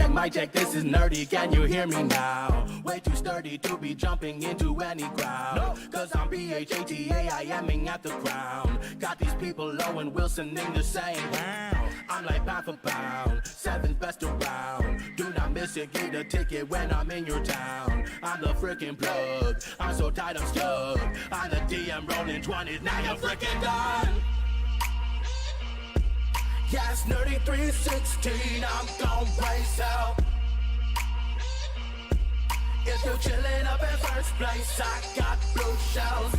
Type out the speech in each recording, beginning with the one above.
mic check, this is nerdy, can you hear me now? Way too sturdy to be jumping into any crowd. Cause I'm BHATA, I aiming at the ground. Got these people low and Wilsoning the same. Wow, I'm like pound for pound, seventh best around. Do not miss it, get a ticket when I'm in your town. I'm the freaking plug, I'm so tight I'm stuck. I'm the DM rolling 20s, now you're freaking done. Yes, nerdy 316, I'm gon' raise hell. If you're chillin' up in first place, I got blue shells.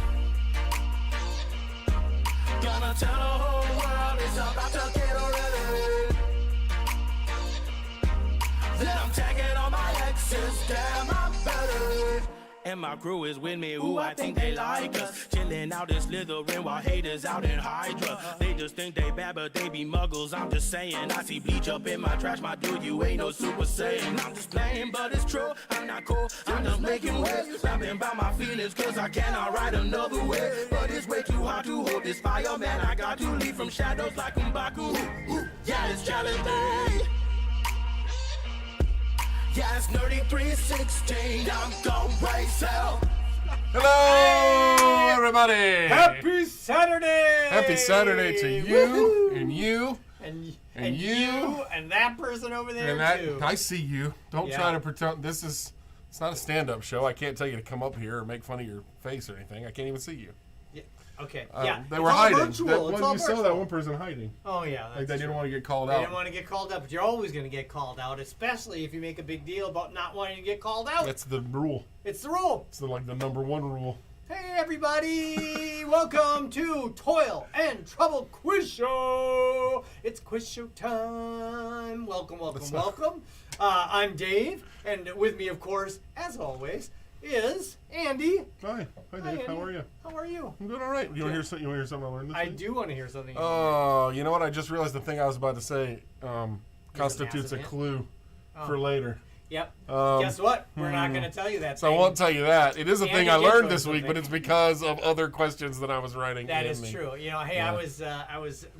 Gonna tell the whole world it's about to get ready. Then I'm tagging all my exes, damn I'm better. And my crew is with me, ooh, I think they like us. Chillin' out and slithering while haters out in Hydra. They just think they bad, but they be muggles, I'm just saying. I see bleach up in my trash, my dude, you ain't no Super Saiyan. I'm just playing, but it's true, I'm not cool, I'm just making waves. Rapping about my feelings, cause I cannot write another way. But it's way too hard to hold this fire, man, I got to leave from shadows like M'Baku. Yeah, it's challenging. Yeah, it's nerdy 316, I'm gon' raise hell. Hello, everybody. Happy Saturday. Happy Saturday to you. Woo-hoo. And you. And you. And that person over there, and that, too. I see you. Don't try to pretend. It's not a stand-up show. I can't tell you to come up here or make fun of your face or anything. I can't even see you. Yeah. Okay. They were hiding. You saw that one person hiding. Oh, yeah. That's like they didn't want to get called out. out. They didn't want to get called out, but you're always going to get called out, especially if you make a big deal about not wanting to get called out. That's the rule. It's the rule. It's like the number one rule. Hey, everybody. Welcome to Toil and Trouble Quiz Show. It's quiz show time. Welcome. I'm Dave, and with me, of course, as always, is Andy. Hi Dave. How are you? How are you? I'm doing all right. You want to hear something I learned this I week? do want to hear something. Oh, you know what? I just realized the thing I was about to say constitutes a clue for later. Yep. Guess what? We're not going to tell you that. So I won't tell you that. It is a thing I learned this week, something. but it's because of other questions that I was writing. That is true. You know, hey, I was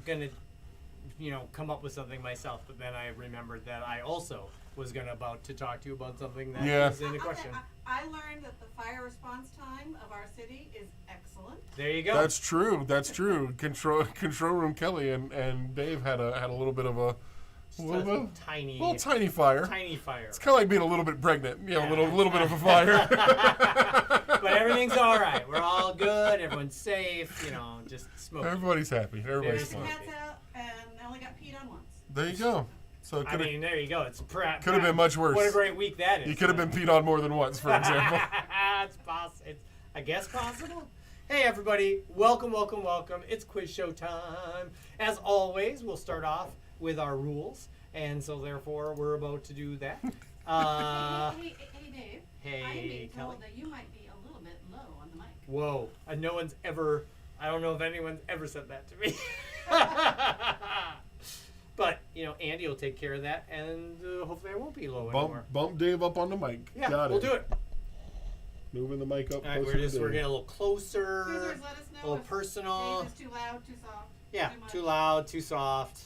going to, come up with something myself, but then I remembered that I also was about to talk to you about something that was in the question. I learned that the fire response time of our city is excellent. There you go. That's true. Control room Kelly and Dave had a little bit of a tiny fire. Tiny fire. It's kind of like being a little bit pregnant. A little bit of a fire. But everything's all right. We're all good. Everyone's safe. Just smoking. Everybody's happy. Everybody's There's fine. cats out, and I only got peed on once. There you go. So there you go. It's could have been much worse. What a great week that is. You could have been peed on more than once, for example. It's I guess possible. Hey, everybody. Welcome. It's quiz show time. As always, we'll start off with our rules, and so therefore we're about to do that. Hey, Dave. Hey, I'm being Kelly. told that you might be a little bit low on the mic. Whoa. I don't know if anyone's ever said that to me. But, Andy will take care of that, and hopefully I won't be low anymore. Bump Dave up on the mic. Yeah, Got we'll do it. Moving the mic up. All right, we're getting a little closer, Scissors, let us know a little if personal. Dave is too loud, too soft. Yeah, too much. too loud, too soft.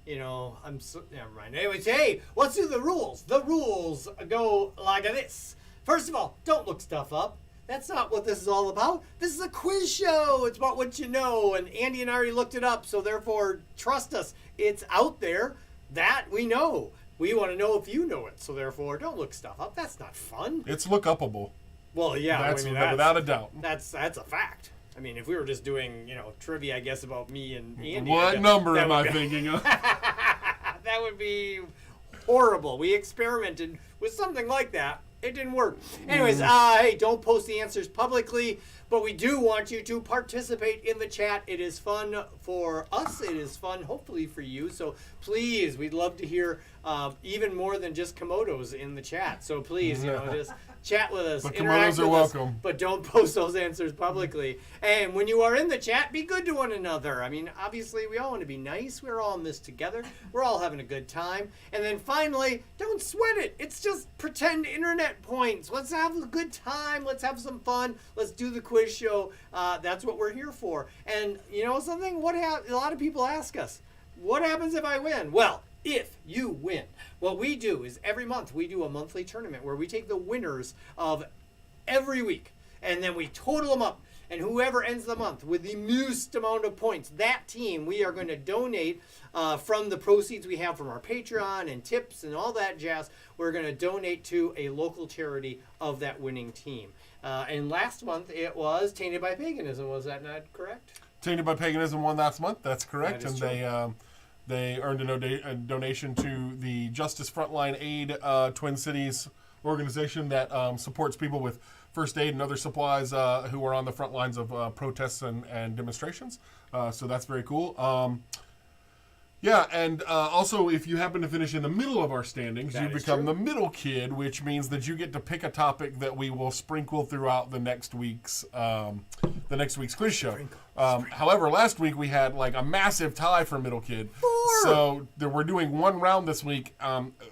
Never mind. Anyways, hey, let's do the rules. The rules go like this. First of all, don't look stuff up. That's not what this is all about. This is a quiz show. It's about what you know, and Andy and I already looked it up, so therefore, trust us. It's out there. That we know. We want to know if you know it, so therefore, don't look stuff up. That's not fun. It's look-upable. Well, yeah. That's without a doubt. That's a fact. I mean, if we were just doing, trivia, I guess, about me and Andy. What number am I thinking of? That would be horrible. We experimented with something like that. It didn't work. Anyways, hey, don't post the answers publicly, but we do want you to participate in the chat. It is fun for us. It is fun, hopefully, for you. So please, we'd love to hear even more than just Komodos in the chat. So please, just chat with us. But interact Komodos are with us, welcome. but don't post those answers publicly. And when you are in the chat, be good to one another. I mean, obviously, we all want to be nice. We're all in this together. We're all having a good time. And then finally, don't sweat it. It's just pretend internet points. Let's have a good time. Let's have some fun. Let's do the quiz show. That's what we're here for. And you know something? A lot of people ask us, what happens if I win? Well, if you win, what we do is every month we do a monthly tournament where we take the winners of every week and then we total them up. And whoever ends the month with the most amount of points, that team, we are going to donate from the proceeds we have from our Patreon and tips and all that jazz. We're going to donate to a local charity of that winning team. And last month it was Tainted by Paganism. Was that not correct? Tainted by Paganism won last month. That's correct. That is And true. they earned a donation to the Justice Frontline Aid Twin Cities organization that supports people with first aid and other supplies who are on the front lines of protests and demonstrations. So that's very cool. Yeah, and also if you happen to finish in the middle of our standings, That you is become true. the middle kid, which means that you get to pick a topic that we will sprinkle throughout the next week's quiz show. However, last week we had like a massive tie for middle kid. So we're doing one round this week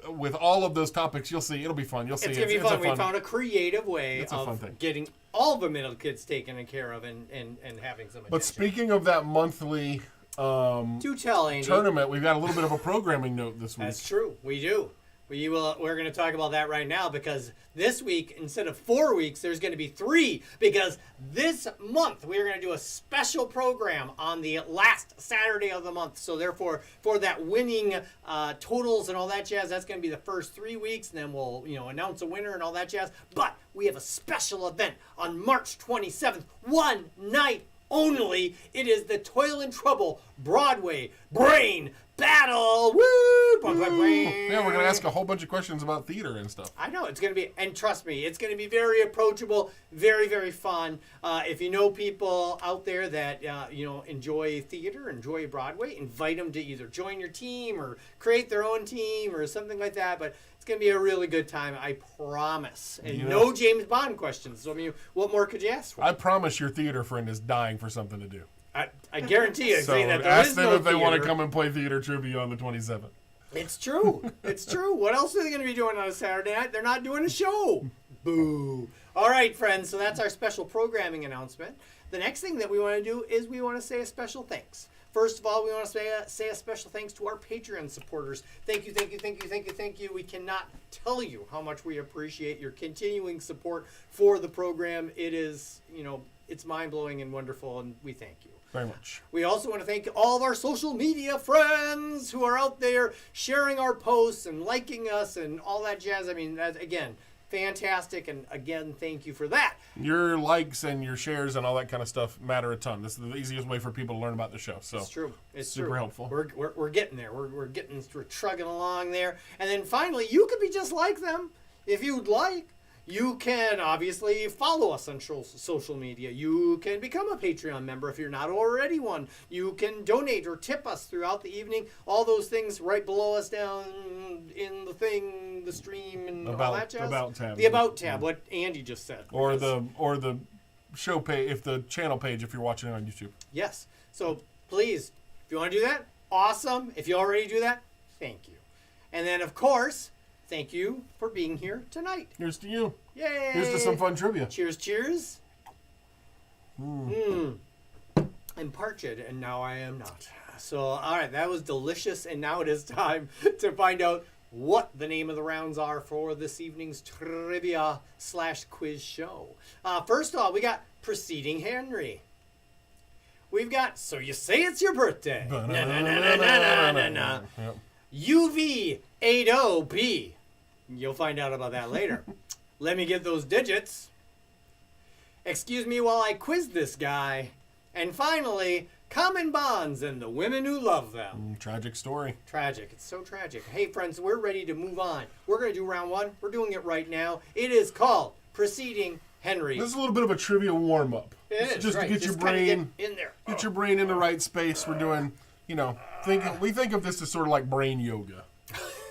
with all of those topics. You'll see, it'll be fun. You'll see, It's going to be fun. a We found a creative way It's a fun of thing. getting all the middle kids taken care of and having some attention. But speaking of that monthly Do tell, Andy. tournament, we've got a little bit of a programming note this week. That's true. We do. We're going to talk about that right now because this week, instead of 4 weeks, there's going to be 3 because this month we're going to do a special program on the last Saturday of the month. So therefore, for that winning totals and all that jazz, that's going to be the first 3 weeks, and then we'll announce a winner and all that jazz. But we have a special event on March 27th, one night only. It is the Toil and Trouble Broadway Brain Battle. Woo! Yeah, we're going to ask a whole bunch of questions about theater and stuff. I know it's going to be, and trust me, it's going to be very approachable, very, very fun. If you know people out there that enjoy theater, enjoy Broadway, invite them to either join your team or create their own team or something like that. But it's going to be a really good time, I promise. And no James Bond questions. So I mean, what more could you ask for? I promise your theater friend is dying for something to do. I guarantee you, So that there ask is them no if they want to theater. come and play theater trivia on the 27th. It's true. It's true. What else are they going to be doing on a Saturday night? They're not doing a show. Boo. All right, friends. So that's our special programming announcement. The next thing that we want to do is we want to say a special thanks. First of all, we want to say a special thanks to our Patreon supporters. Thank you, thank you, thank you, thank you, thank you. We cannot tell you how much we appreciate your continuing support for the program. It is, it's mind-blowing and wonderful, and we thank you. Very much. We also want to thank all of our social media friends who are out there sharing our posts and liking us and all that jazz. I mean, that's, again, fantastic. And again, thank you for that. Your likes and your shares and all that kind of stuff matter a ton. This is the easiest way for people to learn about the show. So It's true. It's super true. helpful. We're getting there. We're trugging along there. And then finally, you could be just like them if you'd like. You can obviously follow us on social media. You can become a Patreon member if you're not already one. You can donate or tip us throughout the evening. All those things right below us down in the stream and all that jazz. About tab. The About tab, what Andy just said. Or the show page, if the channel page, if you're watching it on YouTube. Yes. So please, if you want to do that, awesome. If you already do that, thank you. And then, of course, thank you for being here tonight. Here's to you. Yay! Here's to some fun trivia. Cheers, cheers. I'm parched, and now I am not. So, all right, that was delicious, and now it is time to find out what the name of the rounds are for this evening's trivia/quiz show. First of all, we got Preceding Henry. We've got So You Say It's Your Birthday. Na, na, na, na, na, na, na. Yep. UV80B. You'll find out about that later. Let me get those digits. Excuse me while I quiz this guy. And finally, Common Bonds and the Women Who Love Them. Tragic story. Tragic. It's so tragic. Hey, friends, we're ready to move on. We're going to do round one. We're doing it right now. It is called Preceding Henry. This is a little bit of a trivia warm up. It is, just right. to get your Just kinda brain get in there. Get your brain in the right space. We're doing, we think of this as sort of like brain yoga.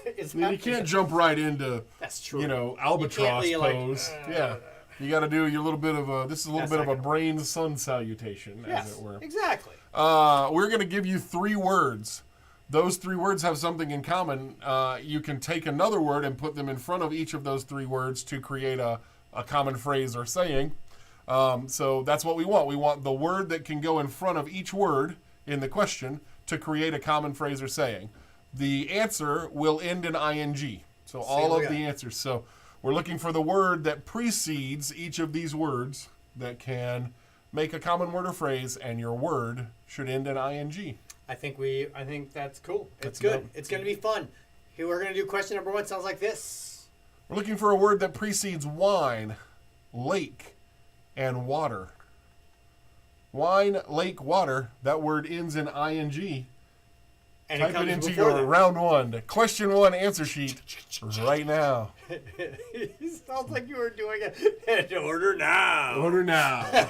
It's I mean, you can't jump right into, That's true. albatross You can't be pose. Yeah. You got to do your little bit of a, this is a little That's bit of not a gonna brain sun salutation, as Yes, it were. exactly. We're going to give you 3 words. Those 3 words have something in common. You can take another word and put them in front of each of those 3 words to create a common phrase or saying. So that's what we want. We want the word that can go in front of each word in the question to create a common phrase or saying. The answer will end in ing. So all look of at the that. answers. So we're looking for the word that precedes each of these words that can make a common word or phrase, and your word should end in ing. I think that's cool. It's That's good. dope. It's going to be fun. Here we're going to do question number 1. Sounds like this. We're looking for a word that precedes wine, lake, and water. Wine, lake, water. That word ends in ing. And Type it comes into before your that. round 1, question 1 answer sheet right now. It sounds like you were doing it in order now. Order now.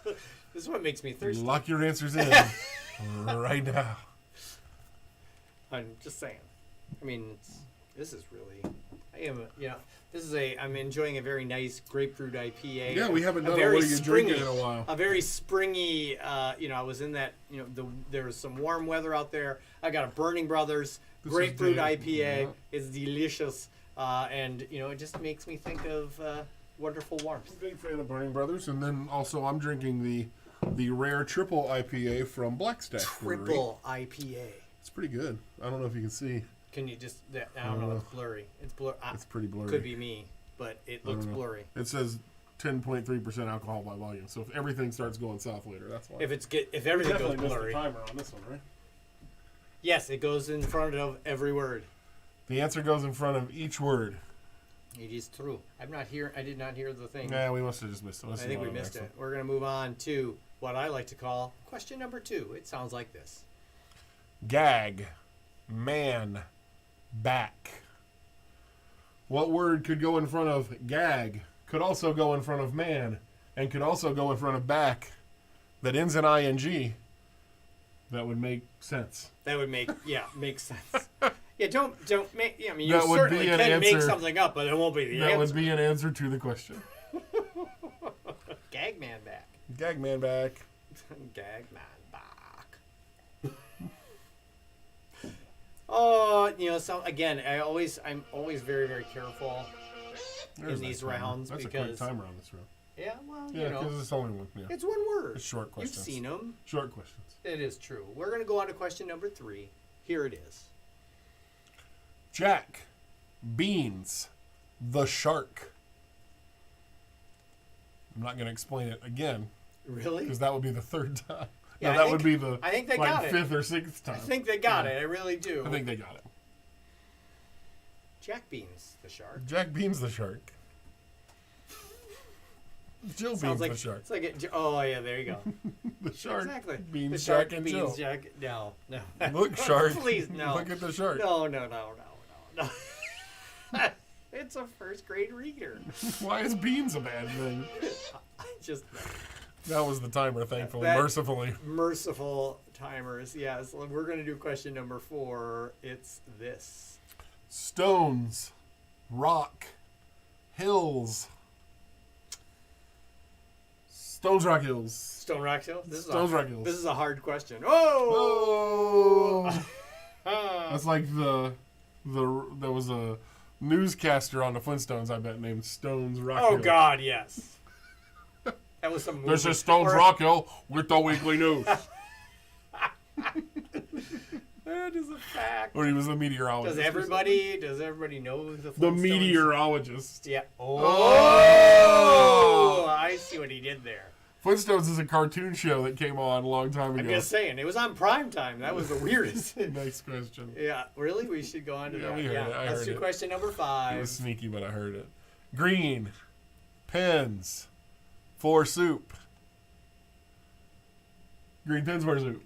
This is what makes me thirsty. Lock your answers in right now. I'm just saying. I mean, this is really. I'm enjoying a very nice grapefruit IPA. Yeah, we haven't done a very what are you drinking in a while. A very springy. I was in that. There was some warm weather out there. I got a Burning Brothers This is grapefruit good. IPA. Yeah. It's delicious, and it just makes me think of wonderful warmth. I'm a big fan of Burning Brothers, and then also I'm drinking the rare triple IPA from Blackstack Brewery. Triple IPA. It's pretty good. I don't know if you can see. Can you just? I don't know. It's blurry. It's blurry. It's pretty blurry. Could be me, but it looks know. blurry. It says 10.3% alcohol by volume. So if everything starts going south later, that's why. If everything goes Definitely missed the blurry, timer on this one, right? yes, it goes in front of every word. The answer goes in front of each word. It is true. I did not hear the thing. Yeah, we must have just missed it. I think we missed it. We're gonna move on to what I like to call question number 2. It sounds like this. Gag, man, back. What word could go in front of gag, could also go in front of man, and could also go in front of back that ends in ing? That would make sense. That would make sense. Yeah, don't make. Yeah, I mean, you That would certainly be an can make answer. something up, but it won't be the That answer. would be an answer to the question. Gag man back. Gag man back. Gag man back. Oh, so again, I'm always very, very careful There's in these that timer. rounds That's because a quick timer on this round. yeah, well, Yeah, because it's only one. Yeah. it's one word. It's short You've questions. seen them. Short questions. It is true. We're gonna go on to question number 3. Here it is. Jack, beans, the shark. I'm not going to explain it again Really? because that would be the third time. Yeah, no, I that would think- be the I think they got it. 5th or 6th time. I think they got it. I really do. I think they got it. Jack Beans, the shark. Jack Beans the shark. Jill Sounds Beans like the shark. it's like oh yeah, there you go. The shark. Exactly. Beans, the shark, Jack, and Beans, Jill. Jack. No. Look, shark. Please no. Look at the shark. No. It's a first grade reader. Why is beans a bad thing? I just That was the timer, thankfully. That- Mercifully. merciful timers. Yes, we're gonna do question number 4. It's this. Stones, rock, hills. Stones, rock, hills. Stone Rock Hill. This Stones, Rock Hills. This is a hard question. Oh. Oh! That's like there was a newscaster on the Flintstones, I bet, named Stones Rock Oh Hill. God, yes. That was some movie. This is Stones Or- Rock Hill with the weekly news. That is a fact. Or he was a meteorologist. Does or everybody know the something. The Flintstones? meteorologist. Yeah. Oh, Oh! I see what he did there. Flintstones is a cartoon show that came on a long time I'm ago. just saying, it was on prime time. That was the weirdest. Next question. Yeah, really? We should go on to Yeah, that. we heard it. I Let's heard do it. question number It 5. was sneaky, but I heard it. Green, pens, for soup. Green pens for soup.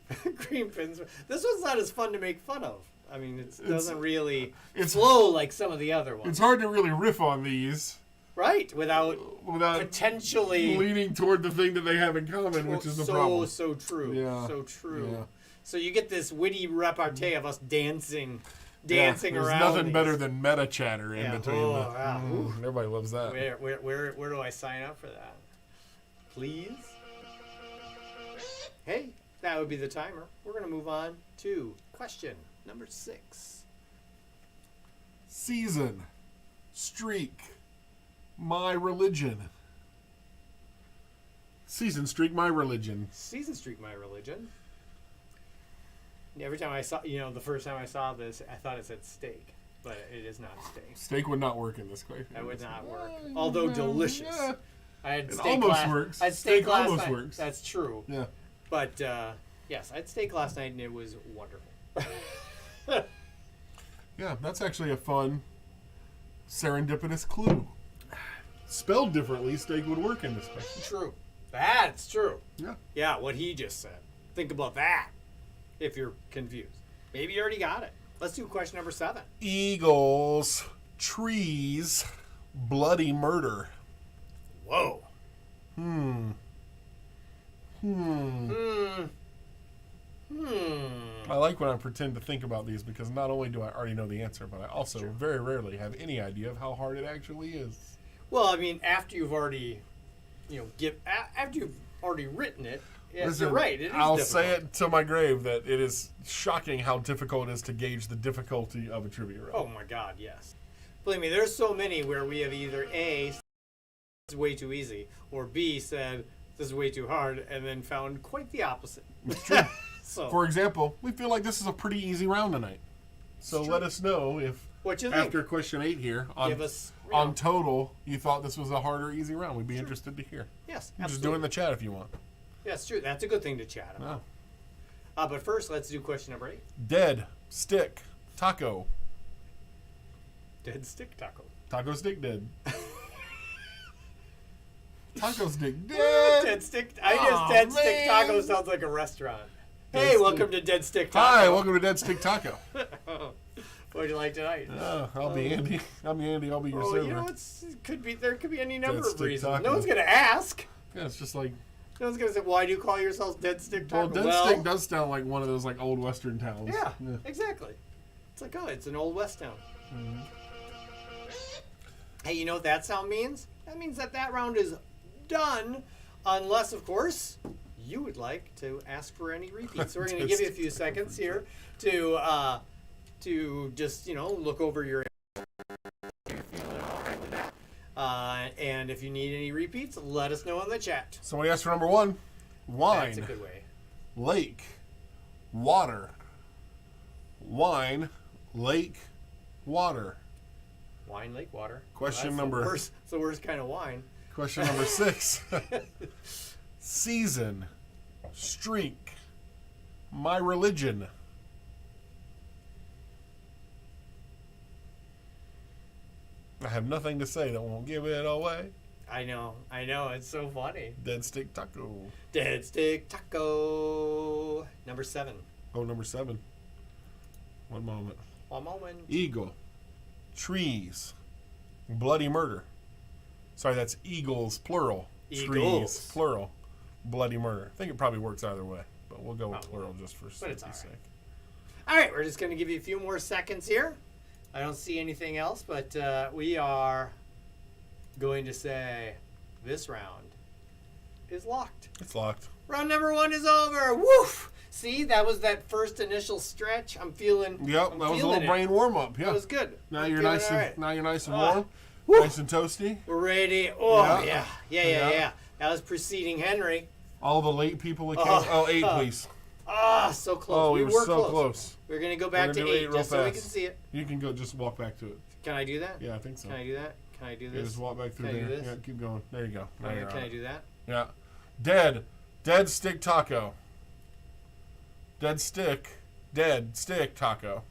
Green pins. This one's not as fun to make fun of. I mean, it doesn't really it's- flow like some of the other ones. It's hard to really riff on these Right, without without potentially leaning toward the thing that they have in common, which is the problem. So true. Yeah. So true. Yeah. So you get this witty repartee of us dancing Yeah, around. there's nothing these. better than meta chatter in Yeah. between. Oh, the, wow. everybody loves that. Where do I sign up for that? Please? Hey, that would be the timer. We're going to move on to question number 6. Season, streak, my religion. Season streak, my religion. Season Streak, my religion. Every time I saw, the first time I saw this, I thought it said steak, but it is not steak. Steak would not work in this question. That would not work. Although delicious. Yeah. I had It steak almost last. works. I had steak last almost night. works. That's true. Yeah. But yes, I had steak last night and it was wonderful. Yeah, that's actually a fun serendipitous clue. Spelled differently, steak would work in this question. True. That's true. Yeah. Yeah, what he just said. Think about that if you're confused. Maybe you already got it. Let's do question number 7. Eagles, trees, bloody murder. Whoa. I like when I pretend to think about these because not only do I already know the answer, but I also very rarely have any idea of how hard it actually is. Well, I mean, after you've already, after you've already written it, yes, Listen, you're right. It is I'll difficult. say it to my grave that it is shocking how difficult it is to gauge the difficulty of a trivia round. Oh my God, yes. Believe me, there's so many where we have either A, this is way too easy, or B, said this is way too hard, and then found quite the opposite. It's true. So, For example, we feel like this is a pretty easy round tonight. So It's let true. us know if what you think? after question 8 here Give us, on total you thought this was a hard or easy round. We'd be interested to hear. yes, Just absolutely. do it in the chat if you want. That's true. That's a good thing to chat about. No. But first, let's do question number 8. Dead, stick, taco. Dead stick taco. Taco stick dead. Taco stick dead. Dead stick. I guess Aw, Dead Stick man. Taco sounds like a restaurant. Dead Hey, Stick. welcome to Dead Stick Taco. Hi, welcome to Dead Stick Taco. What would you like tonight? I'll be Andy. I'm Andy. I'll be your Oh, server. there could be any number Dead of Stick reasons. Taco. No one's gonna ask. Yeah, it's just like, No one's gonna say, "Why do you call yourselves Dead Stick well, Taco?" Dead Stick does sound like one of those like old western towns. yeah, exactly. It's like, oh, it's an old west town. Mm-hmm. Hey, you know what that sound means? That means that round is done, unless, of course, you would like to ask for any repeats. So we're going to give you a few seconds here to just look over your. And if you need any repeats, let us know in the chat. Somebody asked for number 1. Wine, That's a good way. lake, water. Wine, lake, water. Wine, lake, water. Question Well, number- It's the worst kind of wine. Question number 6. Season, streak, my religion. I have nothing to say that won't give it away. I know. It's so funny. Dead stick taco. Dead Stick Taco. Number 7. Oh, number 7. One moment. One moment. Eagle, trees, bloody murder. Sorry, that's eagles, plural. Eagles. Trees, plural. Bloody murder. I think it probably works either way, but we'll go with Oh, plural just for but it's safety's all right. sake. All right, we're just going to give you a few more seconds here. I don't see anything else, but we are going to say this round is locked. It's locked. Round number 1 is over. Woof! See, that was that first initial stretch. I'm feeling. Yep, I'm that was a feeling little it. brain warm up. Yeah. That was good. Now I'm you're feeling nice all and right. now you're nice and Ah. warm, Woo. nice and toasty. We're ready. Oh Yeah. yeah. That was preceding Henry. All the late people that came. Oh. 8, please. So close. Oh, we were so close. close. We're gonna go back We're to gonna do 8 8 real just so we fast. can see it. You can go. Just walk back to it. Can I do that? Yeah, I think so. Can I do that? Can I do Yeah, this? just walk back through Can I do there. this? Yeah, keep going. There you go. Now Okay, you're can on I it. do that? Yeah. Dead stick taco. Dead stick. Dead stick taco.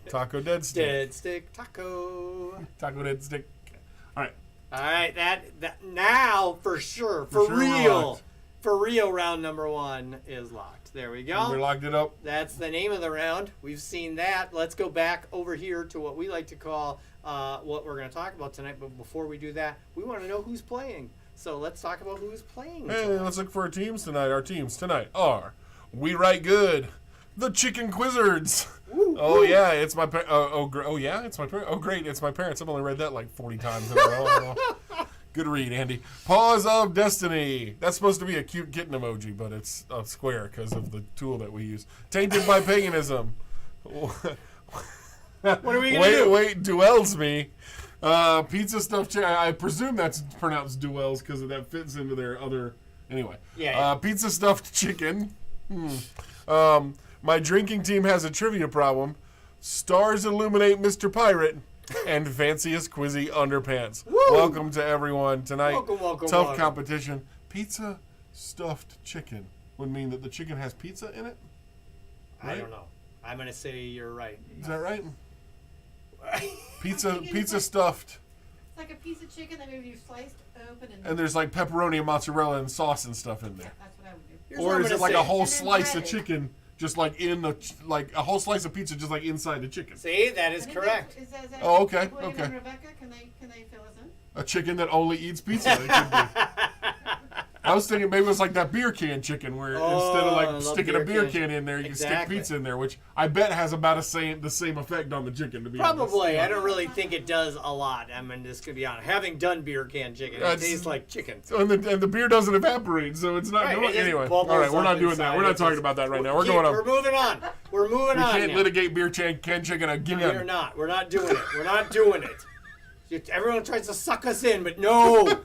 Taco dead stick. Dead Stick Taco. Taco dead stick. All right. All right, that now for sure, for sure we're real, locked. for real, round number 1 is locked. There we We go. locked it up. That's the name of the round. We've seen that. Let's go back over here to what we like to call what we're going to talk about tonight. But before we do that, we want to know who's playing. So let's talk about who's playing. Hey, tonight. let's look for our teams tonight. Our teams tonight are We Write Good, the Chicken Quizzards. Woo, Oh woo. yeah, it's my yeah, it's my parents. Oh great, it's my parents. I've only read that like 40 times in a row. Good read, Andy. Paws of Destiny. That's supposed to be a cute kitten emoji, but it's a square because of the tool that we use. Tainted by Paganism. What are we gonna do? Wait, duels me. Pizza stuffed chicken. I presume that's pronounced duels because that fits into their other. Anyway. Yeah. Pizza stuffed chicken. My drinking team has a trivia problem. Stars illuminate Mr. Pirate and fanciest quizzy underpants. Woo! Welcome to everyone tonight. Welcome, Tough welcome. competition. Pizza stuffed chicken would mean that the chicken has pizza in it? I Right? don't know. I'm going to say you're right. Is that right? Chicken is Pizza like- stuffed. It's like a piece of chicken that maybe you sliced open and. And there's like pepperoni and mozzarella and sauce and stuff in there. That's what I would do. Here's what Or I'm is it gonna like say. a whole And then slice of breaded. chicken just like in the, like a whole slice of pizza just like inside the chicken? See, that is And correct. Is that Oh, okay, William okay. and Rebecca, can they fill us in? A chicken that only eats pizza. It could be. I was thinking maybe it was like that beer can chicken where instead of I like love sticking a beer beer cans. can in there, you stick Exactly. pizza in there, which I bet has about the same effect on the chicken. To be honest. Probably. I don't really think it does a lot. I mean, just to be honest. Having done beer can chicken, it That's- tastes like chicken. And the beer doesn't evaporate, so it's not Right, going it just anyway. bubbles All right, we're up not doing that. inside. We're not It's talking just- about that right now. We're going We're on. moving on. We're moving We on. can't now. litigate beer can chicken again. We're not. We're not doing it. We're not doing it. Everyone tries to suck us in, but no.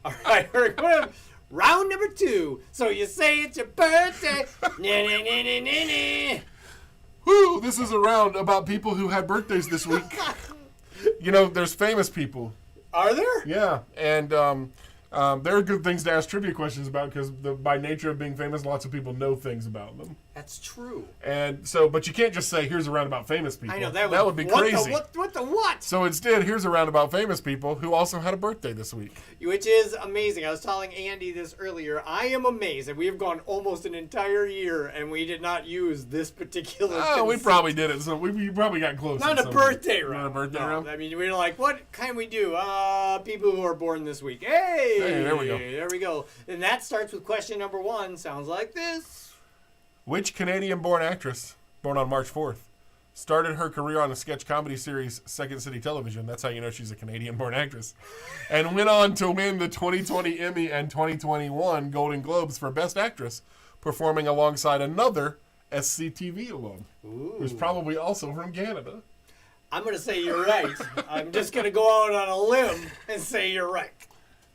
All right, we're going to round number 2. So you say it's your birthday. Nah. Woo! This is a round about people who had birthdays this week. You know, there's famous people. Are there? Yeah, and there are good things to ask trivia questions about because by nature of being famous, lots of people know things about them. That's true. And so, but you can't just say, here's a round about famous people. I know that would be what crazy. What the what? So instead, here's a round about famous people who also had a birthday this week. Which is amazing. I was telling Andy this earlier. I am amazed that we have gone almost an entire year and we did not use this particular. Oh, we conceit. probably did it. So we probably got close. Not in a some birthday way. round. Not a birthday No, round. I mean, we were like, what can we do? People who are born this week. Hey, there we go. There we go. And that starts with question number 1. Sounds like this. Which Canadian-born actress, born on March 4th, started her career on the sketch comedy series Second City Television? That's how you know she's a Canadian-born actress. And went on to win the 2020 Emmy and 2021 Golden Globes for Best Actress, performing alongside another SCTV alum, who's probably also from Canada. I'm going to say you're right. I'm just going to go out on a limb and say you're right.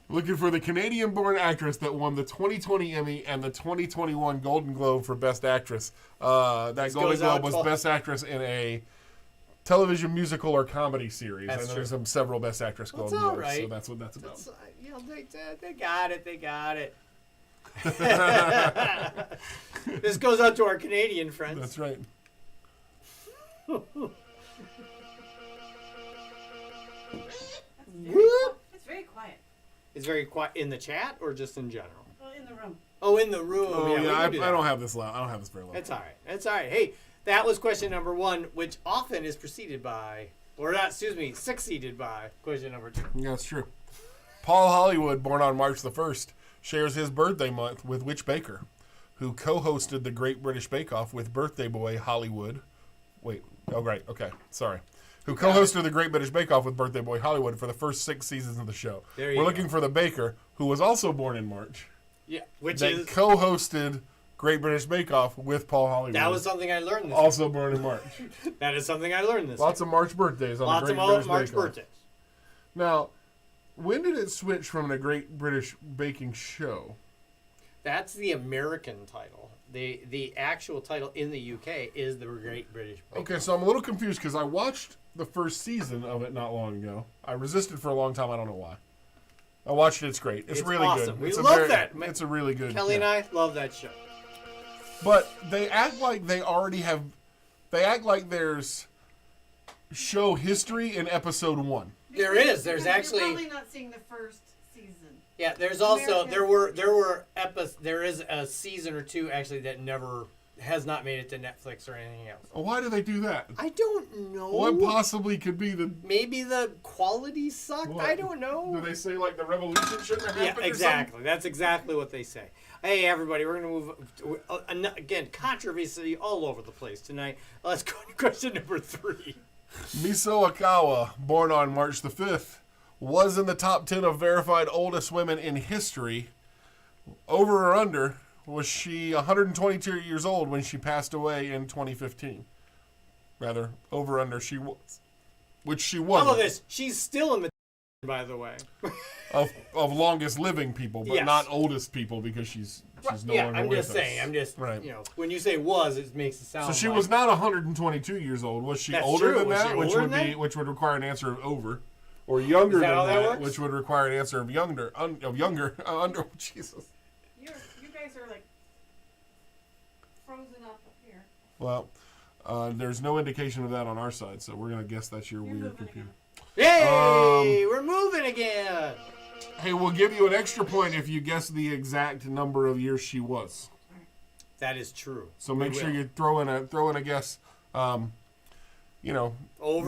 Looking for the Canadian-born actress that won the 2020 Emmy and the 2021 Golden Globe for Best Actress. That Golden goes out Globe was to- Best Actress in a television musical or comedy series. That's and there's true. several Best Actress Well, Golden it's all Globes, right. so that's what that's about. So, you know, they got it. They got it. This goes out to our Canadian friends. That's right. It's very quiet. It's very quiet in the chat or just in general? Well, in the room. Oh, in the room. Oh, we yeah, can I do that. don't have this loud. I don't have this very loud. That's all right. That's all right. Hey, that was question number 1, which often is preceded by, or not, excuse me, succeeded by question number 2. Yeah, that's true. Paul Hollywood, born on March the 1st, shares his birthday month with which baker, who co-hosted the Great British Bake Off with birthday boy Hollywood. Wait, oh, right, okay, sorry. Who co-hosted the Great British Bake Off with birthday boy Hollywood for the first 6 seasons of the show. There you We're go. looking for the baker, who was also born in March, Yeah, which that is, co-hosted Great British Bake Off with Paul Hollywood. that was something I learned this also born in March. week. That is something I learned this Lots week. of March birthdays on Lots the of Great British March Bake Off. birthdays. Now, when did it switch from the Great British Baking Show? That's the American title. The actual title in the UK is the Great British Bake Okay, so I'm a little confused because I watched the first season of it not long ago. I resisted for a long time. I don't know why. I watched it. It's great. It's really awesome. good. We It's a love that. It's a really good. Kelly and yeah. I love that show. But they act like they already have. They act like there's show history in episode 1. There is. There's You're actually. probably not seeing the first season. Yeah, there's also American. there is a season or 2 actually that never has not made it to Netflix or anything else. Why do they do that? I don't know. What possibly could be the? Maybe the quality sucked. What? I don't know. Do they say like the revolution shouldn't have Yeah, happened? exactly. That's exactly what they say. Hey, everybody, we're going to move again. Controversy all over the place tonight. Let's go to question number 3. Miso Akawa, born on March the 5th, was in the top 10 of verified oldest women in history. Over or under, was she 122 years old when she passed away in 2015? Rather, over or under she was. Which she How wasn't. about this? She's still in the by the way. of longest living people, but Yes. not oldest people because she's no yeah, longer I'm with just us. saying. I'm just, Right. when you say was, it makes it sound. So she like, was not 122 years old. Was she That's older true. than Was that? she Which older would than be that? which would require an answer of over, or younger Is that than how that that, works? which would require an answer of younger under. Jesus. You guys are like frozen up here. Well, there's no indication of that on our side, so we're gonna guess that's your You're weird moving computer. Yay! We're moving again. Hey, we'll give you an extra point if you guess the exact number of years she was. That is true. So make sure you throw in a guess. Over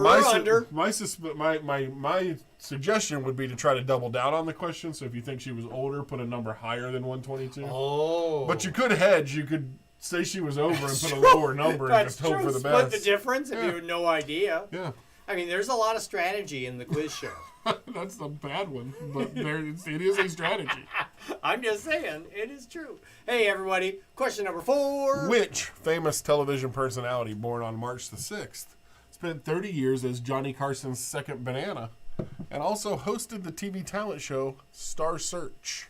or under. My suggestion would be to try to double down on the question. So if you think she was older, put a number higher than 122. Oh. But you could hedge. You could say she was over and put a lower number and That's just hope true. for the Split best. the difference if you had no idea. Yeah. I mean, there's a lot of strategy in the quiz show. That's the bad one, but it is a strategy. I'm just saying, it is true. Hey, everybody. Question number 4. Which famous television personality born on March the 6th spent 30 years as Johnny Carson's second banana and also hosted the TV talent show Star Search?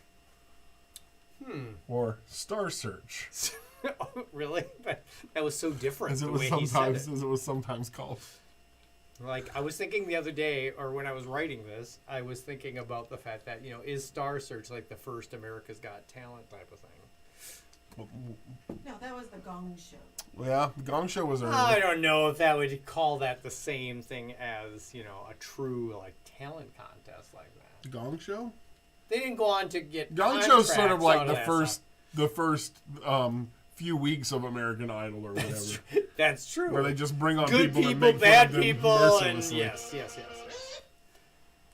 Or Star Search, Oh, really? That was so different as it the was way he said sometimes called. Like, I was thinking the other day, or when I was writing this, I was thinking about the fact that, is Star Search like the first America's Got Talent type of thing? No, that was the Gong Show. Yeah, the Gong Show was early. I don't know if that would call that the same thing as, a true, talent contest like that. The Gong Show? They didn't go on to get Gong Show's sort of contracts like out the that first stuff. few weeks of American Idol or whatever, That's true. where they just bring on Good people and people, make bad fun of them people, and mercilessly. yes.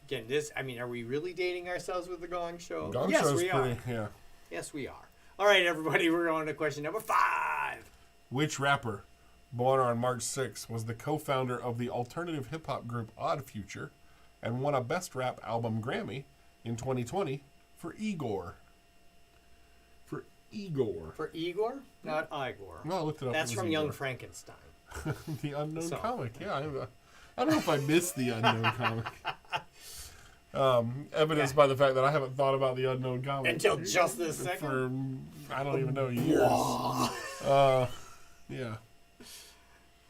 Again, are we really dating ourselves with the Gong Show? Gong yes, Show's we are. pretty, yeah. Yes, we are. All right, everybody, we're on to question number 5. Which rapper, born on March 6th, was the co-founder of the alternative hip-hop group Odd Future and won a Best Rap Album Grammy in 2020 for Igor? For Igor. For Igor, not Igor. No, I looked it up. That's It was from Young Igor. Frankenstein. The unknown So. comic. Yeah, I don't know if I missed the unknown comic. Evidenced by the fact that I haven't thought about the unknown comic Until just this second. for I don't even know years. Yeah.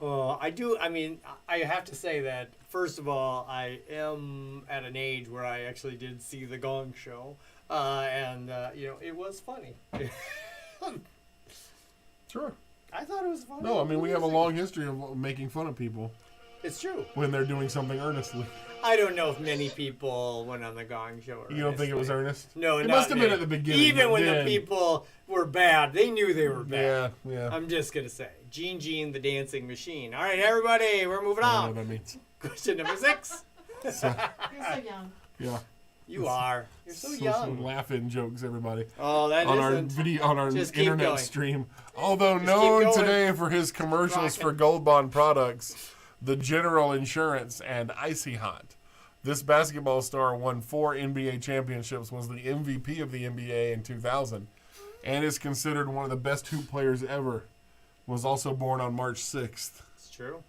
I have to say that, first of all, I am at an age where I actually did see the Gong Show. And it was funny. Sure. I thought it was funny. No, I mean, we have a long history of making fun of people It's true. when they're doing something earnestly. I don't know if many people went on the Gong Show. You don't think it was earnestly. earnest? No, it not must have been many. at the beginning. Even but when then- the people were bad, they knew they were bad. Yeah. I'm just gonna say, Gene the Dancing Machine. All right, everybody, we're moving I don't know on. what that means. Question number 6. You're so young. Yeah. You are. You're so Some young. laugh-in jokes, everybody. Oh, that On our isn't. video, on our Just keep internet going. stream. Although keep known going. today for his commercials for Gold Bond products, the General Insurance and Icy Hot. This basketball star won 4 NBA championships, was the MVP of the NBA in 2000, and is considered one of the best hoop players ever. Was also born on March 6th. It's true.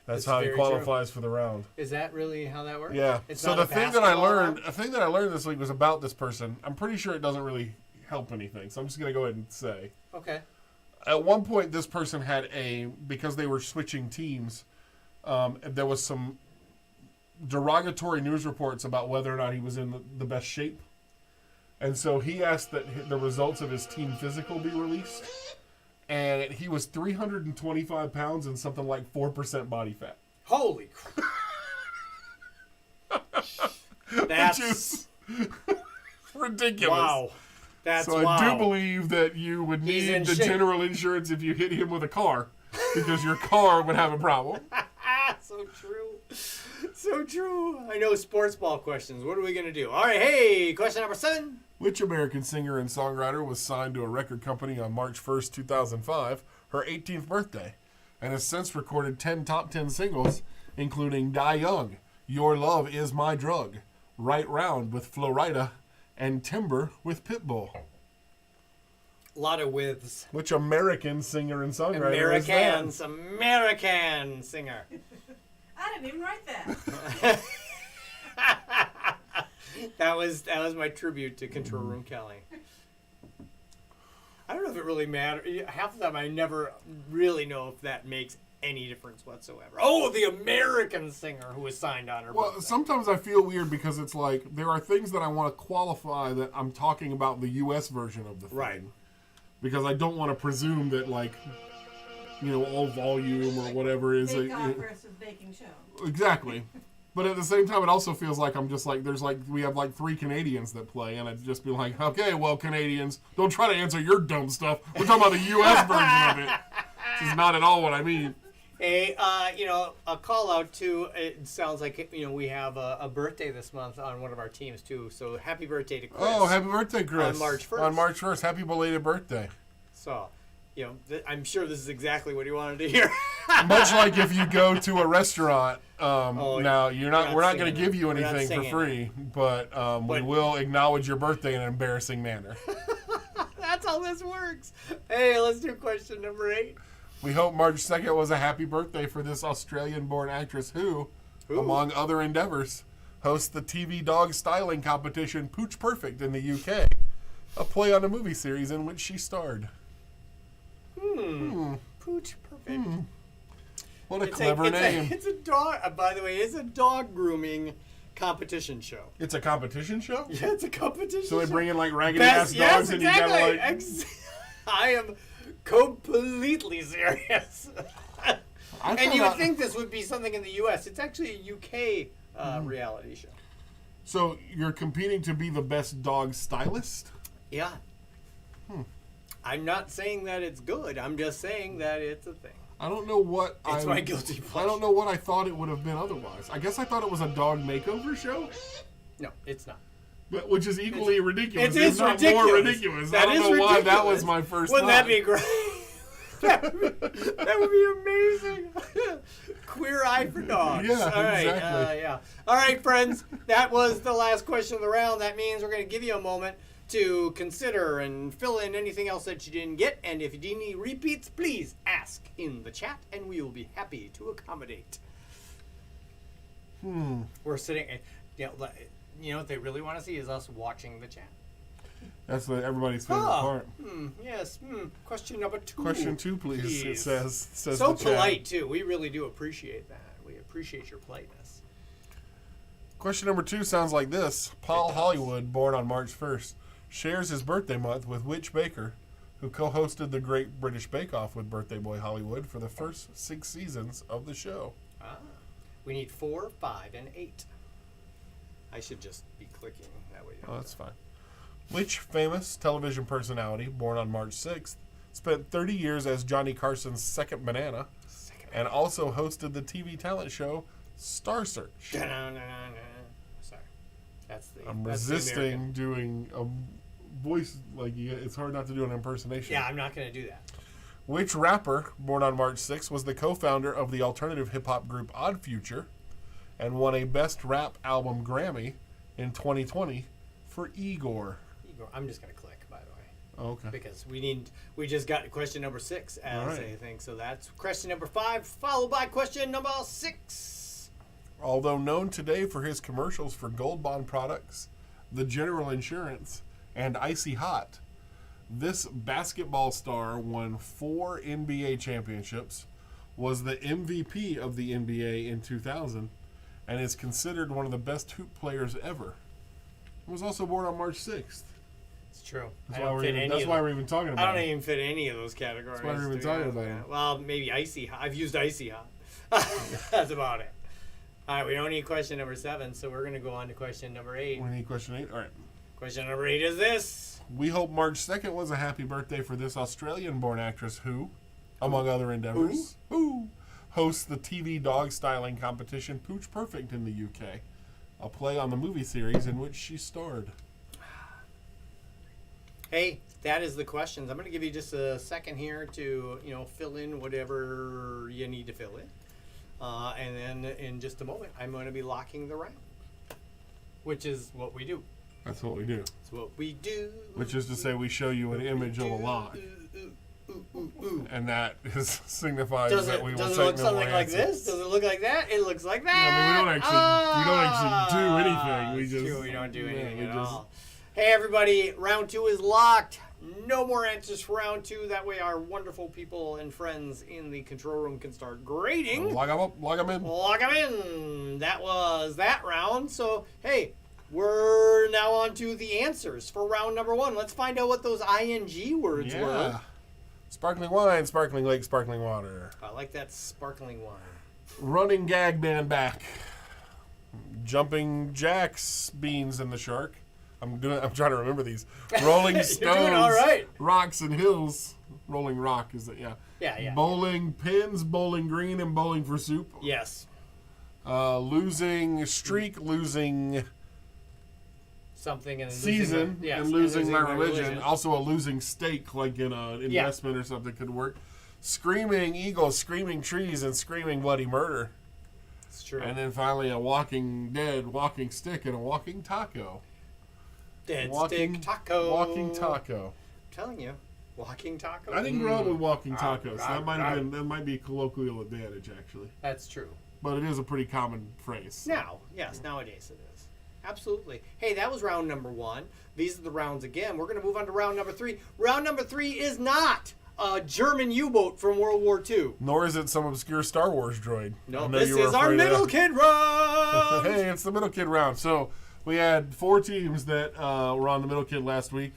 That's That's how he very qualifies for the round. Is that really how that works? Yeah. It's So not the a thing that I basketball learned, round? a thing that I learned this week was about this person. I'm pretty sure it doesn't really help anything, so I'm just gonna go ahead and say. Okay. At one point, this person had because they were switching teams, there was some derogatory news reports about whether or not he was in the best shape. And so he asked that the results of his team physical be released. And he was 325 pounds and something like 4% body fat. Holy crap. That's Which is ridiculous. wow. That's So wow. I do believe that you would He's in need the shape. general insurance if you hit him with a car, because your car would have a problem. So true. So true. I know sports ball questions. What are we going to do? All right, hey, question number 7. Which American singer and songwriter was signed to a record company on March 1st, 2005, her 18th birthday, and has since recorded 10 top 10 singles, including Die Young, Your Love Is My Drug, Right Round with Florida, and Timber with Pitbull? A lot of withs. Which American singer and songwriter is that? American singer. I didn't even write that. That was my tribute to Control Room Kelly. I don't know if it really matters. Half of them I never really know if that makes any difference whatsoever. Oh, the American singer who was signed on her Well, birthday. sometimes I feel weird because it's like there are things that I want to qualify that I'm talking about the U.S. version of the thing. Right. Because I don't want to presume that, like, all volume or whatever is Bake off versus baking show. exactly. But at the same time, it also feels like I'm just like, we have like 3 Canadians that play, and I'd just be like, okay, well, Canadians, don't try to answer your dumb stuff. We're talking about the U.S. version of it. This is not at all what I mean. Hey, a call out to, it sounds like, we have a birthday this month on one of our teams, too. So happy birthday to Chris. Oh, happy birthday, Chris. On March 1st. On March 1st. Happy belated birthday. So, I'm sure this is exactly what he wanted to hear. Much like if you go to a restaurant, now we're not going to singing give you it. We're not anything for singing free, but we will acknowledge your birthday in an embarrassing manner. That's how this works. Hey, let's do question number 8. We hope March 2nd was a happy birthday for this Australian-born actress who, among other endeavors, hosts the TV dog styling competition Pooch Perfect in the UK, a play on a movie series in which she starred. Pooch Perfect. What a clever name. It's a dog, by the way, it's a dog grooming competition show. It's a competition show? Yeah, it's a competition So they show. bring in like raggedy-ass dogs and exactly. you gotta like... I am completely serious. And you would think this would be something in the U.S. It's actually a UK reality show. So you're competing to be the best dog stylist? Yeah. I'm not saying that it's good. I'm just saying that it's a thing. I don't know what It's my guilty pleasure. I don't know what I thought it would have been otherwise. I guess I thought it was a dog makeover show, No, it's not. but which is equally ridiculous. It is It's not ridiculous. more ridiculous. That I is don't know why that ridiculous. was my first Wouldn't thought. that be great? that would be amazing. Queer eye for dogs. Yeah, All right, exactly. yeah. All right, friends. That was the last question of the round. That means we're going to give you a moment to consider and fill in anything else that you didn't get. And if you need any repeats, please ask in the chat, and we will be happy to accommodate. We're sitting. You know what they really want to see is us watching the chat. That's everybody's favorite part. Yes. Question number 2. Question 2, please. It says So the chat. polite too. We really do appreciate that. We appreciate your politeness. Question number 2 sounds like this. Paul Hollywood, born on March 1st, shares his birthday month with which baker who co-hosted the Great British Bake Off with Birthday Boy Hollywood for the first 6 seasons of the show? We need 4, 5, and 8. I should just be clicking that way. Oh, that's fine. Which famous television personality, born on March 6th, spent 30 years as Johnny Carson's second banana and also hosted the TV talent show Star Search? Sorry. That's the. I'm that's the resisting American. doing a voice like it's hard not to do an impersonation. Yeah, I'm not going to do that. Which rapper, born on March 6th, was the co-founder of the alternative hip-hop group Odd Future and won a Best Rap Album Grammy in 2020 for Igor? I'm just going to click, by the way. Oh, okay. Because we just got question number 6 as All right. a thing. So that's question number 5, followed by question number 6. Although known today for his commercials for Gold Bond products, the General Insurance, and Icy Hot, this basketball star won 4 NBA championships, was the MVP of the NBA in 2000, and is considered one of the best hoop players ever. He was also born on March 6th. It's true. That's I why don't fit any that's of why them. we're even talking I about don't it. even fit any of those categories. That's why we're even to be talking honest about with it. you. Well, maybe Icy Hot. I've used Icy Hot. That's about it. All right, we don't need question number 7, so we're going to go on to question number 8. We need question 8. All right. Question number 8 is this. We hope March 2nd was a happy birthday for this Australian-born actress who, among other endeavors, hosts the TV dog styling competition Pooch Perfect in the UK, a play on the movie series in which she starred. Hey, that is the questions. I'm going to give you just a second here to, fill in whatever you need to fill in. And then in just a moment, I'm going to be locking the round, which is what we do. That's what we do. It's what we do. Which is to say we show you an image of a lock. And that signifies Does that it, we will does it take look no something more like answers. this? Does it look like that? It looks like that. Yeah, I mean, we don't actually do anything. We It's just true, we don't do anything we at just- all. Hey, everybody, round 2 is locked. No more answers for round 2. That way our wonderful people and friends in the control room can start grading. Log them up, log them in. Lock them in. That was that round. So, hey, we're now on to the answers for round number 1. Let's find out what those ING words Yeah. were. Sparkling wine, sparkling lake, sparkling water. I like that sparkling wine. Running gag man back. Jumping jacks, beans in the shark. I'm trying to remember these. Rolling You're stones, doing all right. rocks and hills. Rolling rock is it? Yeah. Yeah. Bowling pins, bowling green, and bowling for soup. Yes. Losing streak, losing Something and season, yes, and losing my religion. Also a losing stake, like in an investment or something, could work. Screaming eagles, screaming trees, and screaming bloody murder. It's true. And then finally a walking dead, walking stick, and a walking taco. Dead walking, stick taco. Walking taco. I'm telling you, walking taco. I didn't grow up with walking Ah, tacos. ah, That might be colloquial advantage, actually. That's true. But it is a pretty common phrase. Now, yes, nowadays it is. Absolutely. Hey, that was round number 1. These are the rounds again. We're going to move on to round number 3. Round number 3 is not a German U-boat from World War II. Nor is it some obscure Star Wars droid. No, I know this you were is our afraid of middle that. kid round. Hey, it's the middle kid round. So we had 4 teams that were on the middle kid last week.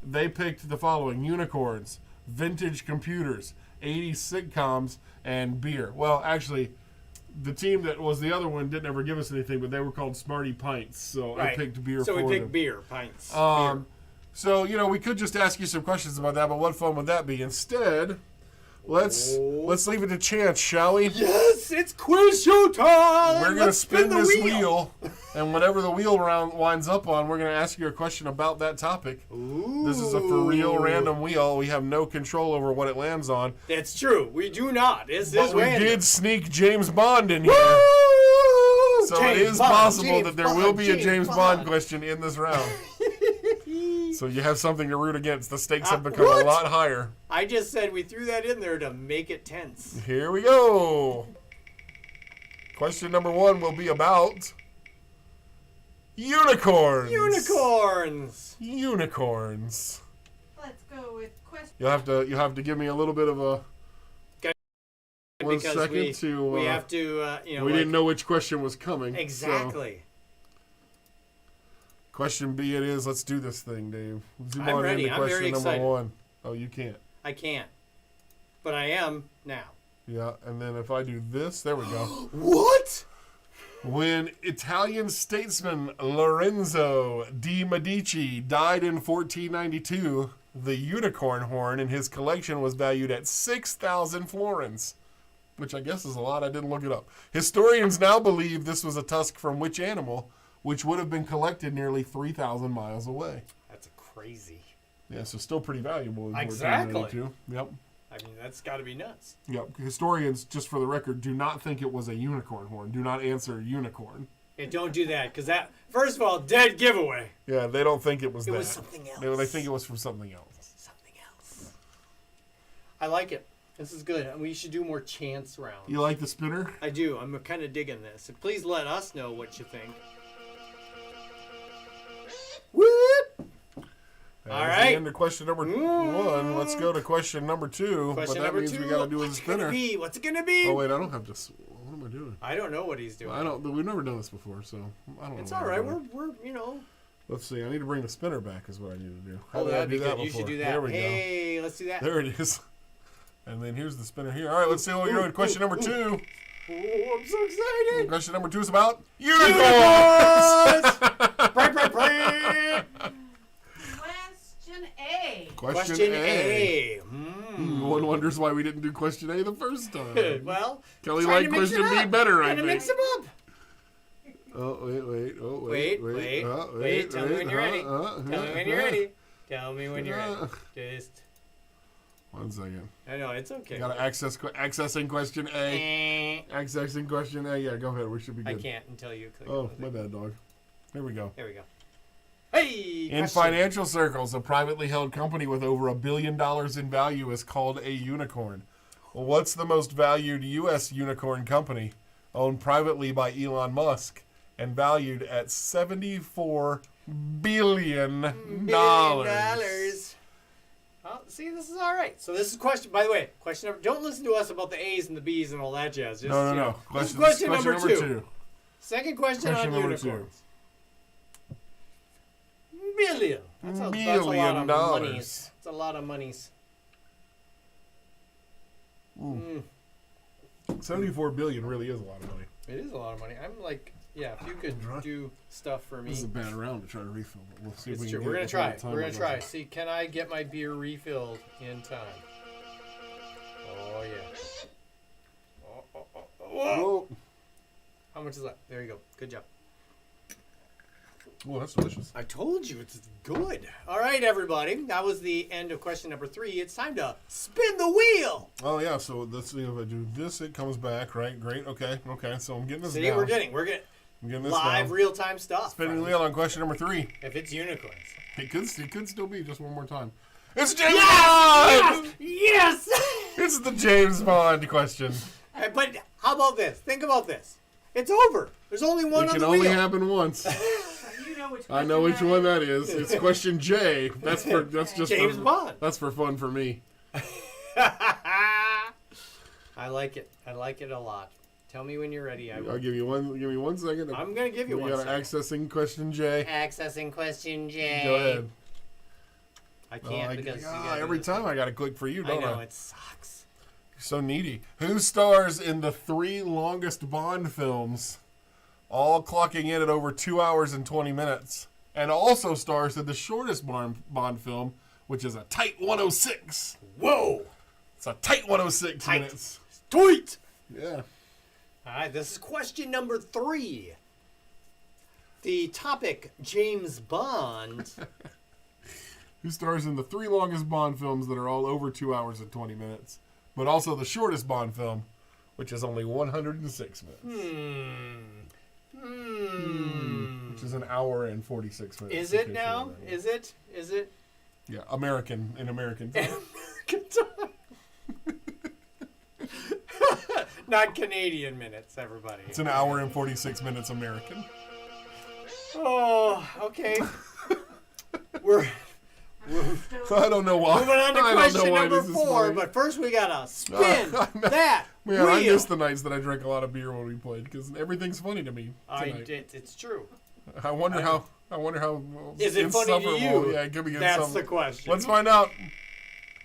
They picked the following: unicorns, vintage computers, 80s sitcoms, and beer. Well, actually, the team that was the other one didn't ever give us anything, but they were called Smarty Pints. So I picked beer So for we picked them. beer, pints. Um, beer. So, we could just ask you some questions about that, but what fun would that be? Instead, let's leave it to chance, shall we? Yes, it's quiz show time. We're going to Let's spin the this wheel, and whatever the wheel round winds up on, we're going to ask you a question about that topic. Ooh. This is a for real random wheel. We have no control over what it lands on. That's true. We do not. This But is we random. did sneak James Bond in here. Woo! So James it is Bond, possible James that there Bond, will be a James Bond Bond. question in this round. So you have something to root against. The stakes have become what? a lot higher. I just said we threw that in there to make it tense. Here we go. Question number 1 will be about unicorns. Unicorns. Unicorns. Let's go with question. You'll have to give me a little bit of a. One Because second we to. have to, we didn't know which question was coming. Exactly. So question B it is. Let's do this thing, Dave. Zoom I'm on ready. into I'm very question excited. number 1. Oh, you can't. I can't. But I am now. Yeah, and then if I do this, there we go. What? When Italian statesman Lorenzo de' Medici died in 1492, the unicorn horn in his collection was valued at 6,000 florins, which I guess is a lot. I didn't look it up. Historians now believe this was a tusk from which animal, which would have been collected nearly 3,000 miles away. That's crazy. Yeah, so still pretty valuable in Exactly. 1492. Yep. I mean, that's got to be nuts. Yep. Historians, just for the record, do not think it was a unicorn horn. Do not answer unicorn. And don't do that, because that, first of all, dead giveaway. Yeah, they don't think it was It that. was something else. They think it was from something else. Something else. I like it. This is good. And we should do more chance rounds. You like the spinner? I do. I'm kind of digging this. And please let us know what you think. Whoop! All That's right. the end of question number 1. Let's go to question number 2. Question what that number means 2. we got to do is a What's it gonna spinner. be? What's it gonna be? Oh wait, I don't have to. What am I doing? I don't know what he's doing. I don't. We've never done this before, so I don't know. It's what all I'm right. doing. We're. Let's see. I need to bring the spinner back. Is what I need to do. How Oh, did I that'd do be that good. You before? should do that. There we Hey, let's do that. go. There it is. And then here's the spinner here. All right, let's see what we're doing. Question number 2. Oh, I'm so excited. Question number 2 is about unicorns. Unicorns! Brr, brr, brr. Question A. Question A. One wonders why we didn't do question A the first time. Well, Kelly trying liked to mix question it B up. better, I Trying to think. mix them up. Oh, wait. Oh, Wait. Oh, Wait. Tell me when you're ready. Tell me when you're ready. Tell me when you're ready. Just. 1 second. I know it's okay. Got to accessing question A. Accessing question A. Yeah, go ahead. We should be I good. can't until you click. Oh, on the my thing. bad, dog. Here we go. There we go. Hey! In question. financial circles, a privately held company with over $1 billion in value is called a unicorn. Well, what's the most valued U.S. unicorn company owned privately by Elon Musk and valued at $74 billion? $1 Well, see, this is all right. So this is question. By the way, question number. Don't listen to us about the A's and the B's and all that jazz. Just, No. you know, this is Question number number two. Second question Question on number unicorns. Billion. That's a lot of $1 monies. That's a lot of monies. 74 billion really is a lot of money. It is a lot of money. I'm like, yeah, if you could do stuff for me. This is a bad round to try to refill, but we'll see if we It's can true. get We're it gonna before try. the time We're gonna runs try. out. See, can I get my beer refilled in time? Oh yeah. Whoa. Whoa. How much is left? There you go. Good job. Well, that's delicious. I told you it's good. All right, everybody. That was the end of question number 3. It's time to spin the wheel. Oh yeah, so let's see if I do this. It comes back, right? Great. Okay. So I'm getting this See, down. we're getting I'm getting this live, down. real-time stuff. Spinning the wheel on question number 3. If it's unicorns. It could still be just one more time. It's James Yes! Bond. Yes! It's the James Bond question. But how about this? Think about this. It's over. There's only one It on can the only wheel. happen once. So you know which I know which one that is. It's question J. That's just James for, Bond. That's for fun for me. I like it. I like it a lot. Tell me when you're ready. I I'll will. give you one. Give me 1 second. I'm gonna give you We one got second. accessing question J. Accessing question J. Go ahead. I can't because you gotta do every this time one. I got to click for you, I don't know I? it sucks. You're so needy. Who stars in the 3 longest Bond films, all clocking in at over 2 hours and 20 minutes, and also stars in the shortest Bond film, which is a tight 106. Whoa! It's a tight 106 Tight. minutes. Tweet. Yeah. All right, this is question number 3. The topic: James Bond. Who stars in the 3 longest Bond films that are all over 2 hours and 20 minutes, but also the shortest Bond film, which is only 106 minutes. Which is an hour and 46 minutes. Is in it case now? you're wondering. Is it? Is it? Yeah, American time. American time. Not Canadian minutes, everybody. It's an hour and 46 minutes American. Oh, okay. We're I don't know why. moving on to I don't question know why number this is 4, funny. but first we gotta spin that Man, I wheel. miss the nights that I drank a lot of beer when we played because everything's funny to me tonight. It's true. I wonder how. Is it funny to insufferable. you? Yeah, it could be That's insufferable. the question. Let's find out.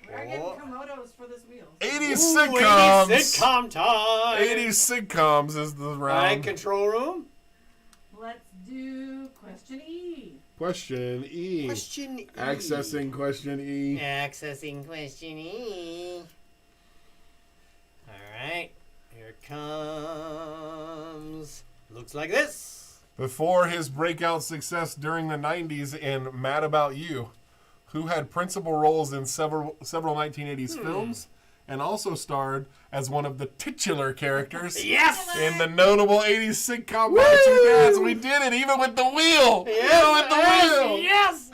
We're getting Komodos for this wheel. 80s Ooh, sitcoms. 80s sitcom time. 80s sitcoms is the All right, round. control room. Let's do question E. Question E. Question E. Accessing question E. Accessing question E. All right, here it comes. Looks like this. Before his breakout success during the 90s in Mad About You, who had principal roles in several 1980s films and also starred as one of the titular characters Yes. in the notable 80s sitcom My Two Dads. We did it, even with the wheel. Even with the wheel. Yes.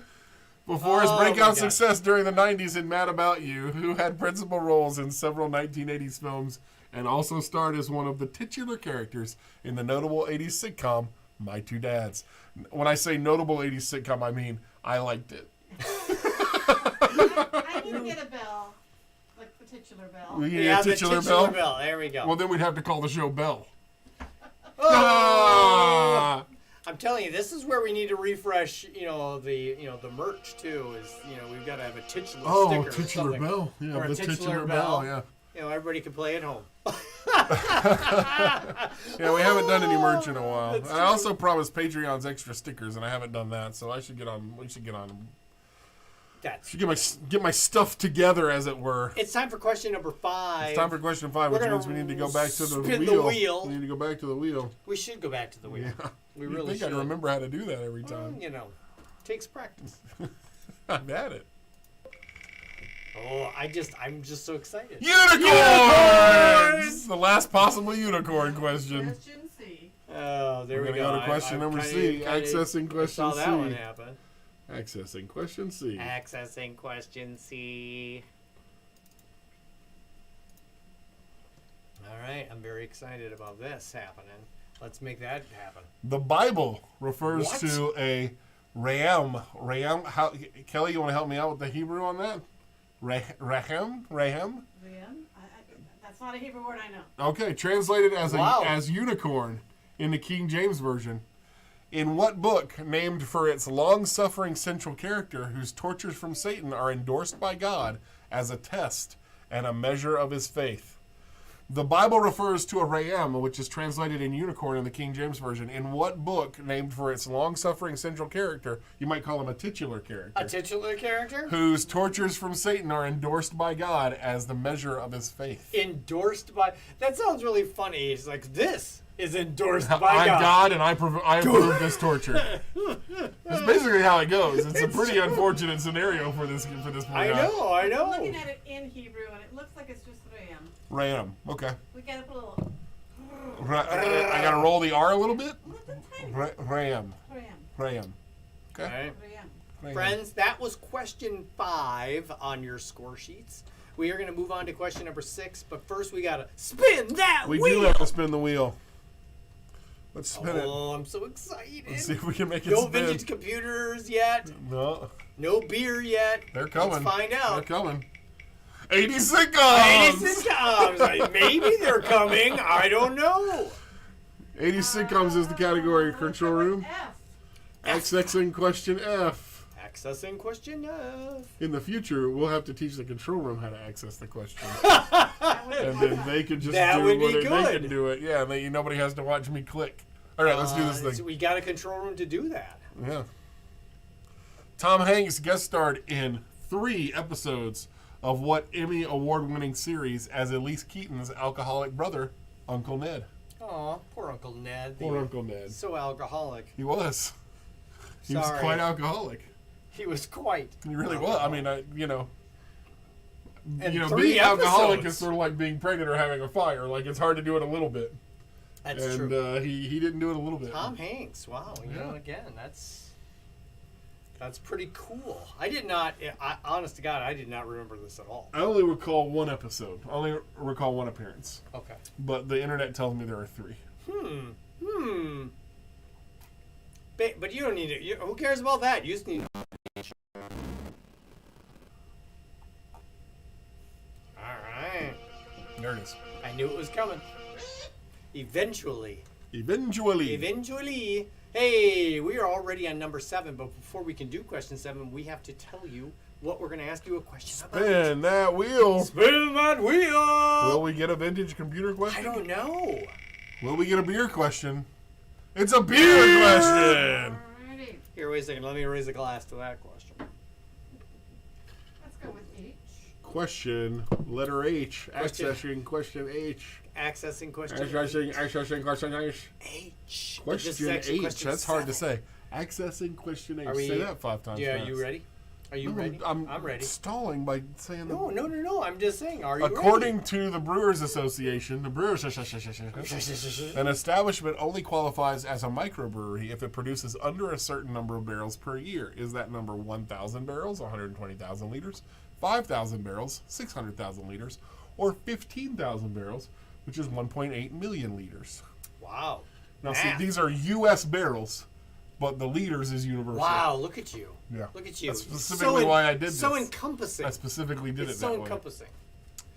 Before his Oh, my breakout God. success during the 90s in Mad About You, who had principal roles in several 1980s films and also starred as one of the titular characters in the notable 80s sitcom My Two Dads. When I say notable 80s sitcom, I mean I liked it. I need to get a bell, like the titular bell. We Yeah, a the titular titular bell? bell. There we go. Well, then we'd have to call the show Bell. Oh! Ah! I'm telling you, this is where we need to refresh. The merch too. Is we've got to have a titular Oh, sticker. or titular something. bell. Yeah, Or a the titular bell. Yeah. Everybody can play at home. Yeah, we haven't done any merch in a while. That's And I also promised Patreon's extra stickers, and I haven't done that, so I should get on. We should get on. That's. Should get my stuff together, as it were. It's time for question number 5. It's time for question 5, which We're means gonna we need to go back to the spin the wheel. wheel. We need to go back to the wheel. We should go back to the wheel. Yeah. We You'd really think should. I'd remember how to do that every Well, time. takes practice. I've had it. Oh, I'm just so excited. Unicorns! The last possible unicorn question. Question C. Oh, there We're we gonna go. go to question number C, accessing I saw question that one C. happen. Accessing question C. Accessing question C. All right, I'm very excited about this happening. Let's make that happen. The Bible refers What? to a Ram. Ram. How, Kelly, you want to help me out with the Hebrew on that? Rahem? Liam? That's not a Hebrew word I know. Okay, translated as Wow. as unicorn in the King James Version. In what book, named for its long-suffering central character, whose tortures from Satan are endorsed by God as a test and a measure of his faith? The Bible refers to a Ram, which is translated in unicorn in the King James Version. In what book, named for its long-suffering central character, you might call him a titular character, A titular character? whose tortures from Satan are endorsed by God as the measure of his faith? Endorsed by... That sounds really funny. It's like, this is endorsed by I'm God. God, and I approve this torture. That's basically how it goes. It's a pretty unfortunate scenario for this poor I guy. know, I I'm know. looking at it in Hebrew and it looks like it's just Liam. Ram. Okay. We gotta put a little I gotta roll the R a little bit. little tiny Ram. Liam. Ram. Okay. All right. Liam. Ram. Friends, that was question 5 on your score sheets. We are going to move on to question number 6, but first we got to spin that We wheel. do have to spin the wheel. Let's spin it. Oh, I'm so excited. Let's see if we can make it No spin. vintage computers yet. No, No beer yet. they're coming. Let's find They're out. coming. 80 sitcoms. 80 sitcoms. Like, maybe they're coming. I don't know. 80 sitcoms is the category. Control room. F. Accessing question F. Accessing question F. In the future, we'll have to teach the control room how to access the question. That would And be then they can just That do would be what they good. can do it. Yeah, nobody has to watch me click. All right, let's do this So thing. we got a control room to do that. Yeah. Tom Hanks guest starred in 3 episodes of what Emmy award-winning series as Elise Keaton's alcoholic brother, Uncle Ned? Aw, poor Uncle Ned. Poor Uncle Ned. So alcoholic. He was. He was Sorry. quite alcoholic. He was quite. He really was. I mean, And being 3 alcoholic is episodes. sort of like being pregnant or having a fire. Like, it's hard to do it a little bit. That's And true. he didn't do it a little bit. Tom Hanks. Wow. You know, Yeah. again, that's pretty cool. I did not. Honest to God, I did not remember this at all. I only recall 1 episode. I only recall 1 appearance. Okay. But the internet tells me there are 3. But you don't need it. Who cares about that? You just need. All right. There it is. I knew it was coming. Eventually. Eventually. Hey, we are already on number 7, but before we can do question 7, we have to tell you what we're going to ask you a question about. Spin that wheel. Spin that wheel! Will we get a vintage computer I question? don't know. Will we get a beer question? It's a beer question! Alrighty. Here, wait a second. Let me raise a glass to that question. Let's go with H. Question, letter H. Question. Accessing question H. Accessing question Accessing question H. H. Question This is actually H. question That's hard to 7. say. Accessing question H. Are we- Say that 5 times Yeah, fast. are you ready? Are you ready? I'm ready. stalling by saying No. I'm just saying. Are you According to the Brewers Association, an establishment only qualifies as a microbrewery if it produces under a certain number of barrels per year. Is that number 1,000 barrels, 120,000 liters, 5,000 barrels, 600,000 liters, or 15,000 barrels, which is 1.8 million liters? Wow. Now, see, Math. these are U.S. barrels, but the liters is universal. Wow, look at you. Yeah. Look at you. That's specifically why I did So this. encompassing. I specifically did It's it so that way. encompassing.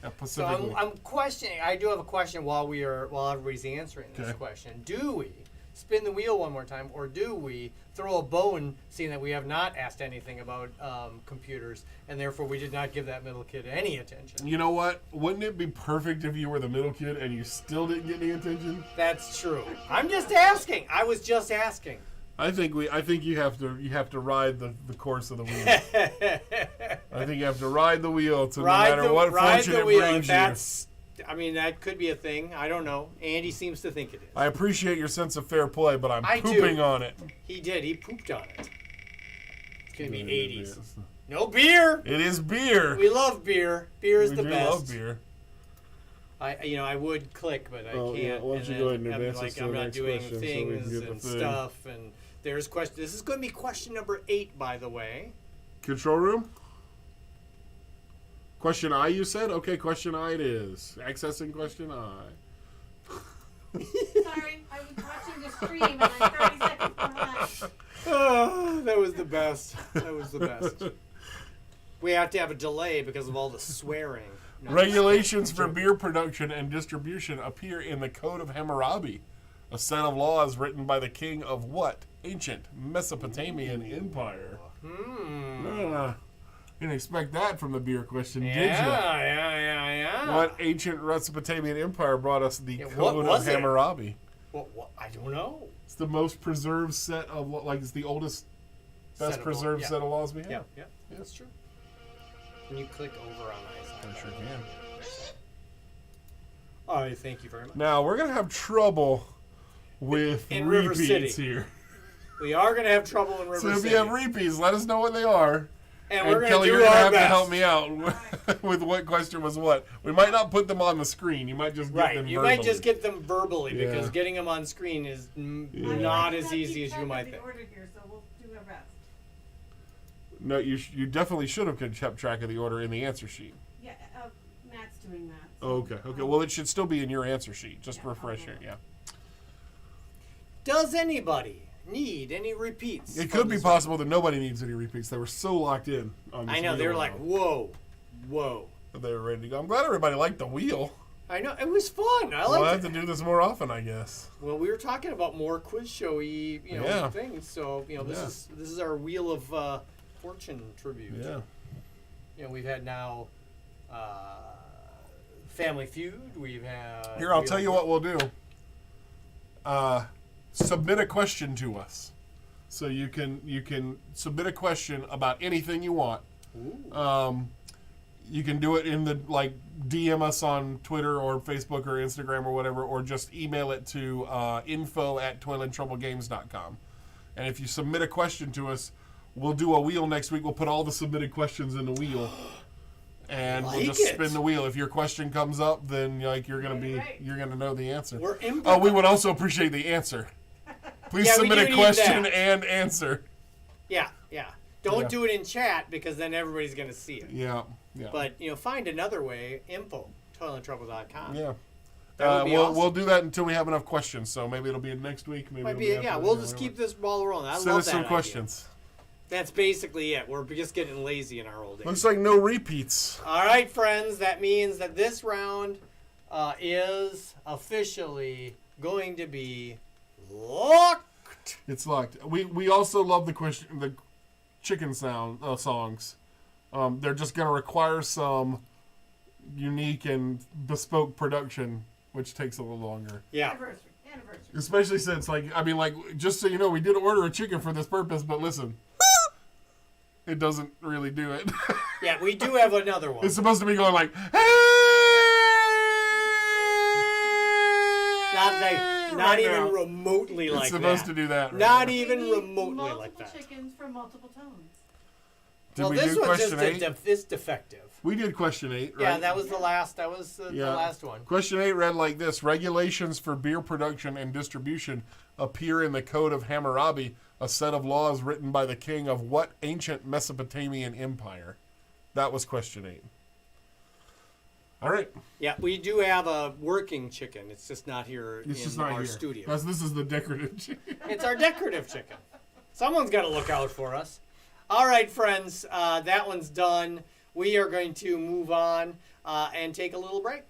Yeah, So specifically. I'm questioning. I do have a question while everybody's answering this Okay. question. Do we spin the wheel one more time, or do we throw a bone, seeing that we have not asked anything about computers, and therefore we did not give that middle kid any attention? You know what? Wouldn't it be perfect if you were the middle kid and you still didn't get any attention? That's true. I'm just asking. I was just asking. I think you have to ride the course of the wheel. I think you have to ride the wheel to no matter what fortune it brings you. That could be a thing. I don't know. Andy seems to think it is. I appreciate your sense of fair play, but I'm I do. pooping on it. He did. He pooped on it. It's gonna be It 80s. is. No beer. It is beer. We love beer. Beer is We the do best. love beer. I would click, but I Oh, can't. yeah. Why don't and you then go ahead and I'm advance us like to I'm the not next doing question so we can things get the and thing. stuff, and There's question. This is going to be question number 8, by the way. Control room? Question I, you said? Okay, question I it is. Accessing question I. Sorry, I was watching the stream and I'm 30 seconds behind. Oh, that was the best. That was the best. We have to have a delay because of all the swearing. No, Regulations for beer production and distribution appear in the Code of Hammurabi, a set of laws written by the king of what ancient Mesopotamian empire? Didn't expect that from the beer question, did you? Yeah. What ancient Mesopotamian empire brought us the what Code of was it? Hammurabi? What? I don't know. It's the most preserved set of, like, it's the oldest, best Set of preserved law- set of laws we have. Yeah, that's true. Can you click over on my side? I sure can. All right, thank you very much. Now, we're going to have trouble with In River repeats City. here. We are going to have trouble in River So if City. you have repeats, let us know what they are. and we're going Kelly, to do you're gonna our have best. to help me out with what question was what. We might not put them on the screen. You might just get Right, them you verbally. might just get them verbally Yeah. because getting them on screen is not as easy as you might think. Order here, so we'll do our best. No, you definitely should have kept track of the order in the answer sheet. Yeah, Matt's doing that. so, Okay. Well, it should still be in your answer sheet. Just Yeah, refresh I'll it. Yeah. Does anybody need any repeats? It from could be this possible that nobody needs any repeats. They were so locked in on this I know, they wheel were like, round whoa. that they were ready to go. I'm glad everybody liked the wheel. I know, it was fun. I We'll liked have it. to do this more often, I guess. Well, we were talking about more quiz showy, Yeah. things. So, Yeah. this is our Wheel of Fortune tribute. Yeah. We've had now Family Feud. We've had. Here, I'll Wheel tell of you what we'll do. Submit a question to us. So you can submit a question about anything you want. Ooh. You can do it in the DM us on Twitter or Facebook or Instagram or whatever, or just email it to info@toilandtroublegames.com. And if you submit a question to us, we'll do a wheel next week. We'll put all the submitted questions in the wheel, and we'll just spin the wheel. If your question comes up, then you're gonna know the answer. We're We would also appreciate the answer. Please Yeah, we submit do a need question that. and answer. Yeah. Don't Yeah. do it in chat because then everybody's going to see it. Yeah. But, find another way. Info, toilandtrouble.com. Yeah. That would be awesome. We'll do that until we have enough questions. So maybe it'll be next week. Maybe Might it'll be, be after, we'll just keep this ball rolling. I Send love us that some idea. questions. That's basically it. We're just getting lazy in our old age. Looks like no repeats. All right, friends. That means that this round is officially going to be locked. It's locked. We also love the chicken songs. They're just going to require some unique and bespoke production, which takes a little longer. Yeah. Anniversary. Especially since, just so you know, we did order a chicken for this purpose, but listen, it doesn't really do it. Yeah, we do have another one. It's supposed to be going like, Not even remotely like that. It's supposed to do that. Right Not now. even We need remotely multiple like that. chickens for multiple tones. Did Well, we this do one's question just 8? it's defective. We did question 8, right? Yeah, that was the last. That was the last one. Question 8 read like this: Regulations for beer production and distribution appear in the Code of Hammurabi, a set of laws written by the king of what ancient Mesopotamian empire? That was question 8. All right. Yeah, we do have a working chicken. It's just not here It's in just not our here. studio. This is the decorative chicken. It's our decorative chicken. Someone's got to look out for us. All right, friends, that one's done. We are going to move on and take a little break.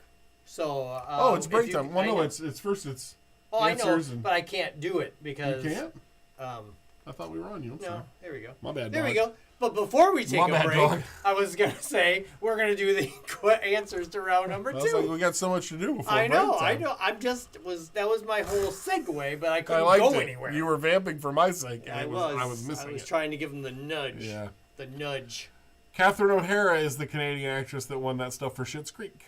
So. It's break time. Well, no, it's first. It's I know, answers and but I can't do it because. you can't. Um, I thought we were on you. I'm no, sorry. there we go. My bad. There we dog. go. But before we take My a bad, break, dog. I was going to say we're going to do the answers to round number I was 2. like, we got so much to do before I know, break I time. know. That was my whole segue, but I I couldn't liked go it. anywhere. You were vamping for my sake. And I I was missing it. trying to give him the nudge. Yeah. The nudge. Catherine O'Hara is the Canadian actress that won that stuff for Schitt's Creek.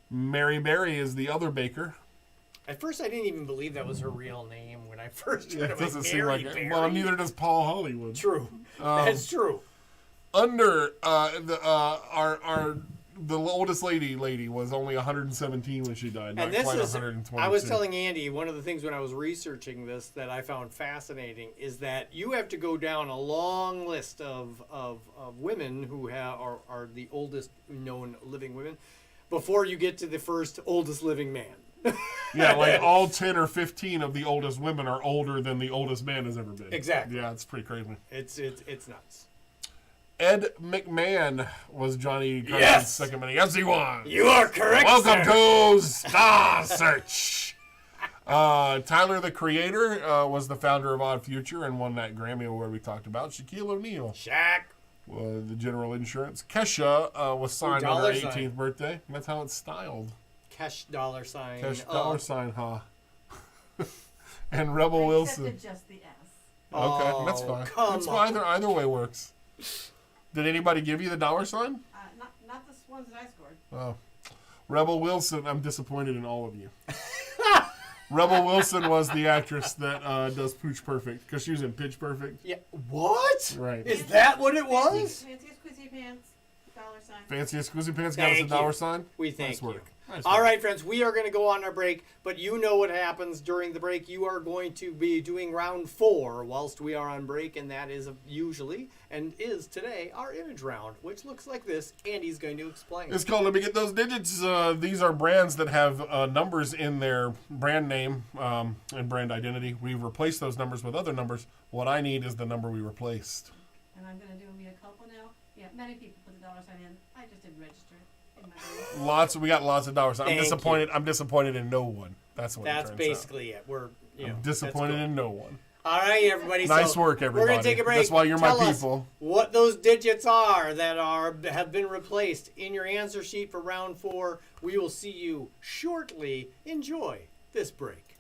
Mary Berry is the other baker. At first, I didn't even believe that was her real name when I first heard It it. doesn't seem Mary like Berry. it. Well, neither does Paul Hollywood. True. That's true. Under our the oldest lady was only 117 when she died, not And this quite is, 122. I was telling Andy, one of the things when I was researching this that I found fascinating is that you have to go down a long list of women who are the oldest known living women before you get to the first oldest living man. Yeah, like all 10 or 15 of the oldest women are older than the oldest man has ever been. Exactly. Yeah, it's pretty crazy. It's nuts. Ed McMahon was Johnny Carson's Yes! second man. Yes, he was. You are correct, Welcome sir. to Star Search. Tyler, the Creator, was the founder of Odd Future and won that Grammy Award we talked about. Shaquille O'Neal Shaq. was the General Insurance. Kesha was signed on her dollar 18th sign. birthday. That's how it's styled. Kesh dollar sign. Kesh Oh. dollar sign, huh? And Rebel I Wilson. accepted just the S. Okay, Oh, that's fine. come That's fine. on. Either way works. Did anybody give you the dollar sign? Not the ones that I scored. Oh. Rebel Wilson, I'm disappointed in all of you. Rebel Wilson was the actress that does Pooch Perfect, because she was in Pitch Perfect. Yeah. What? Right. Is that what it was? Fancy squizzy pants, dollar sign. Fanciest Squizzy Pants got us a Thank dollar you. sign. We thank Nice you. work. Nice All work. right, friends, we are going to go on our break, but you know what happens during the break. You are going to be doing round 4 whilst we are on break, and that is usually, and is today, our image round, which looks like this. Andy's going to explain. It's called Let Me Get Those Digits. These are brands that have numbers in their brand name and brand identity. We've replaced those numbers with other numbers. What I need is the number we replaced. And I'm going to do me a couple now. Yeah, many people put the dollar sign in. I just didn't register it in my brain. We got lots of dollars. I'm Thank disappointed. I'm disappointed in no one. That's what. That's it turns basically it. We're, you know, out. I'm disappointed that's in no one. cool. All right, everybody. Nice so work, We're everybody. going to take a break. That's why you're my Tell us people. what those digits are that have been replaced in your answer sheet for round 4. We will see you shortly. Enjoy this break.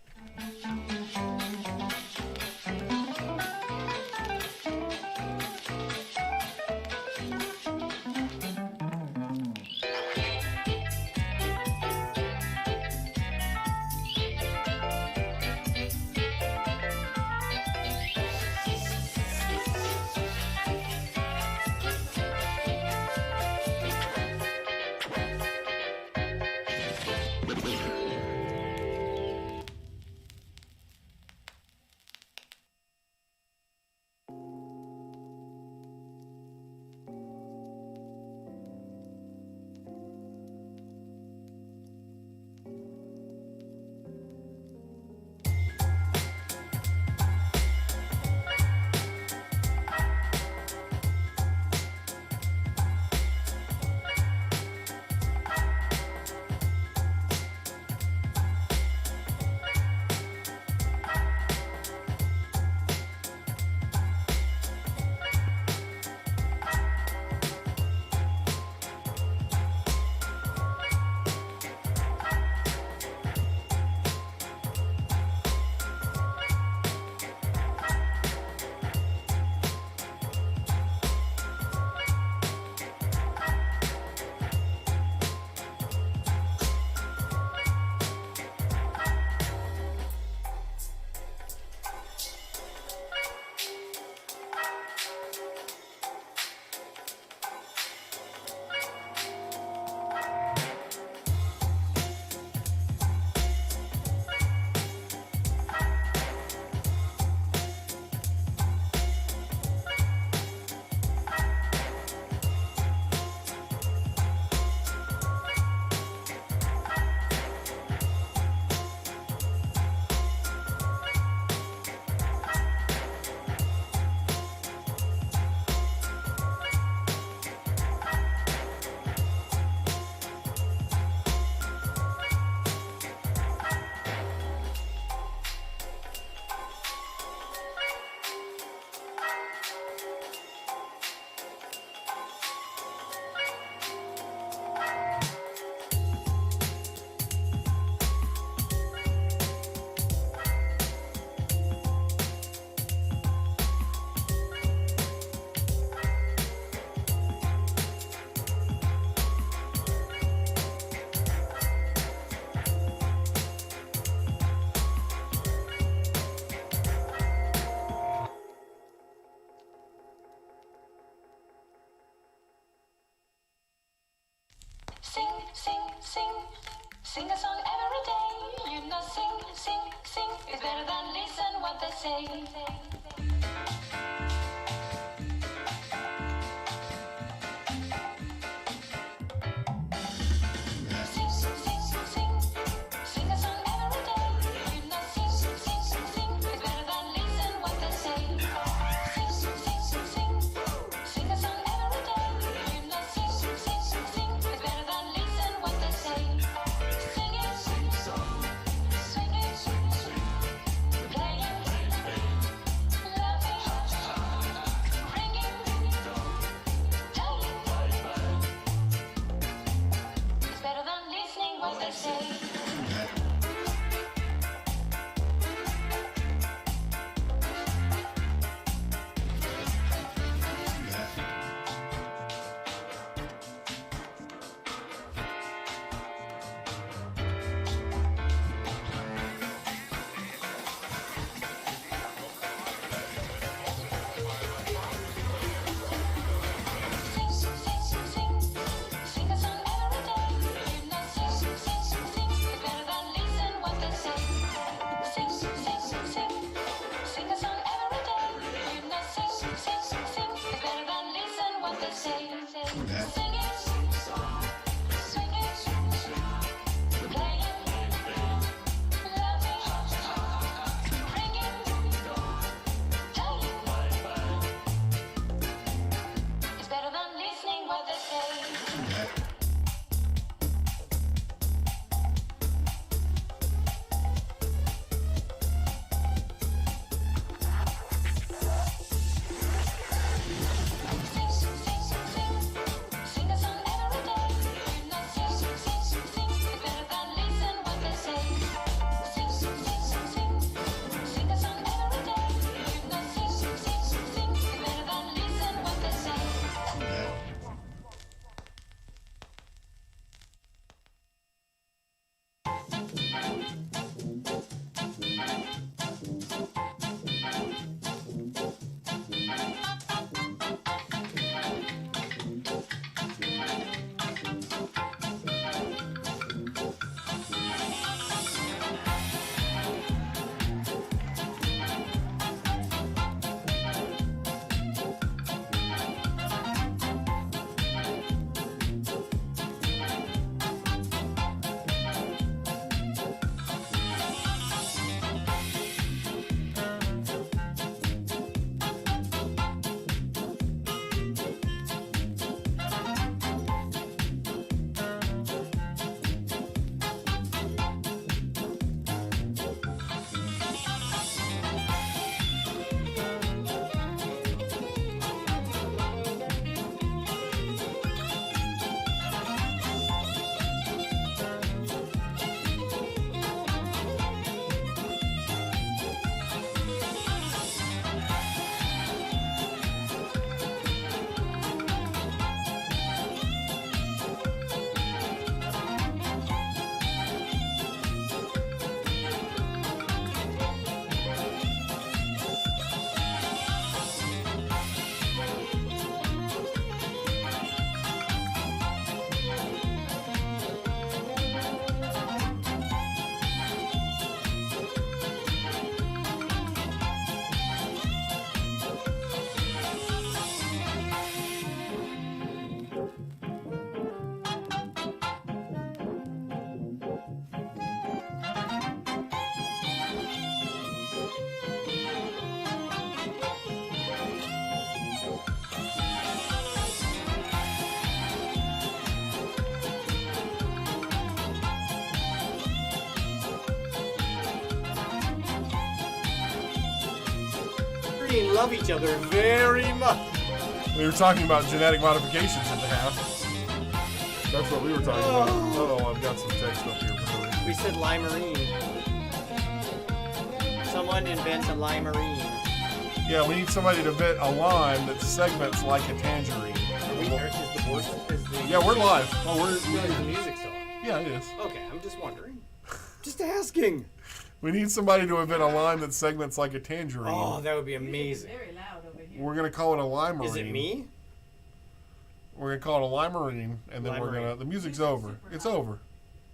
Sing a song every day. You know, sing, sing, sing is better than listen what they say. Sing, sing, sing, sing. Sing a song every day. You know, sing, sing, sing, sing is better than listen what they say. Sing, sing, sing, sing. Sing a song every day. You know, sing, sing, sing, sing is better than listen what they say. Singing, swinging, playing, laughing, ringing, telling. It's better than listening what they say. Sing, sing, sing, sing. Sing a song every day. You know, sing, sing, sing, sing is better than listen what they say. Sing, sing, sing, sing. Sing a song every day. You know, sing, sing, sing, sing is better than listen what they say. Singing, swinging, playing, laughing, ringing, telling. It's better than listening what they say. Sing, sing, sing, sing. Sing a song every day. You know, sing, sing, sing, sing is better than listen what they say. Sing, sing, sing, sing. Sing a song every day. You know, sing, sing, sing, sing is better than listen what they say. Love each other very much. We were talking about genetic modifications at the half. That's what we were talking about. Oh, I've got some text up here. We said limerine. Someone invent a limerine. Yeah, we need somebody to invent a lime that segments like a tangerine. Is the voice? Is the Yeah, we're live. Oh, is the music still on? yeah, it is. Okay, I'm just wondering. Just asking. We need somebody to invent a lime that segments like a tangerine. Oh, that would be It's amazing. very loud over here. We're gonna call it a limerine. Is it me? We're gonna call it a limerine, and then we're Limerine. gonna. The music's over. It's over.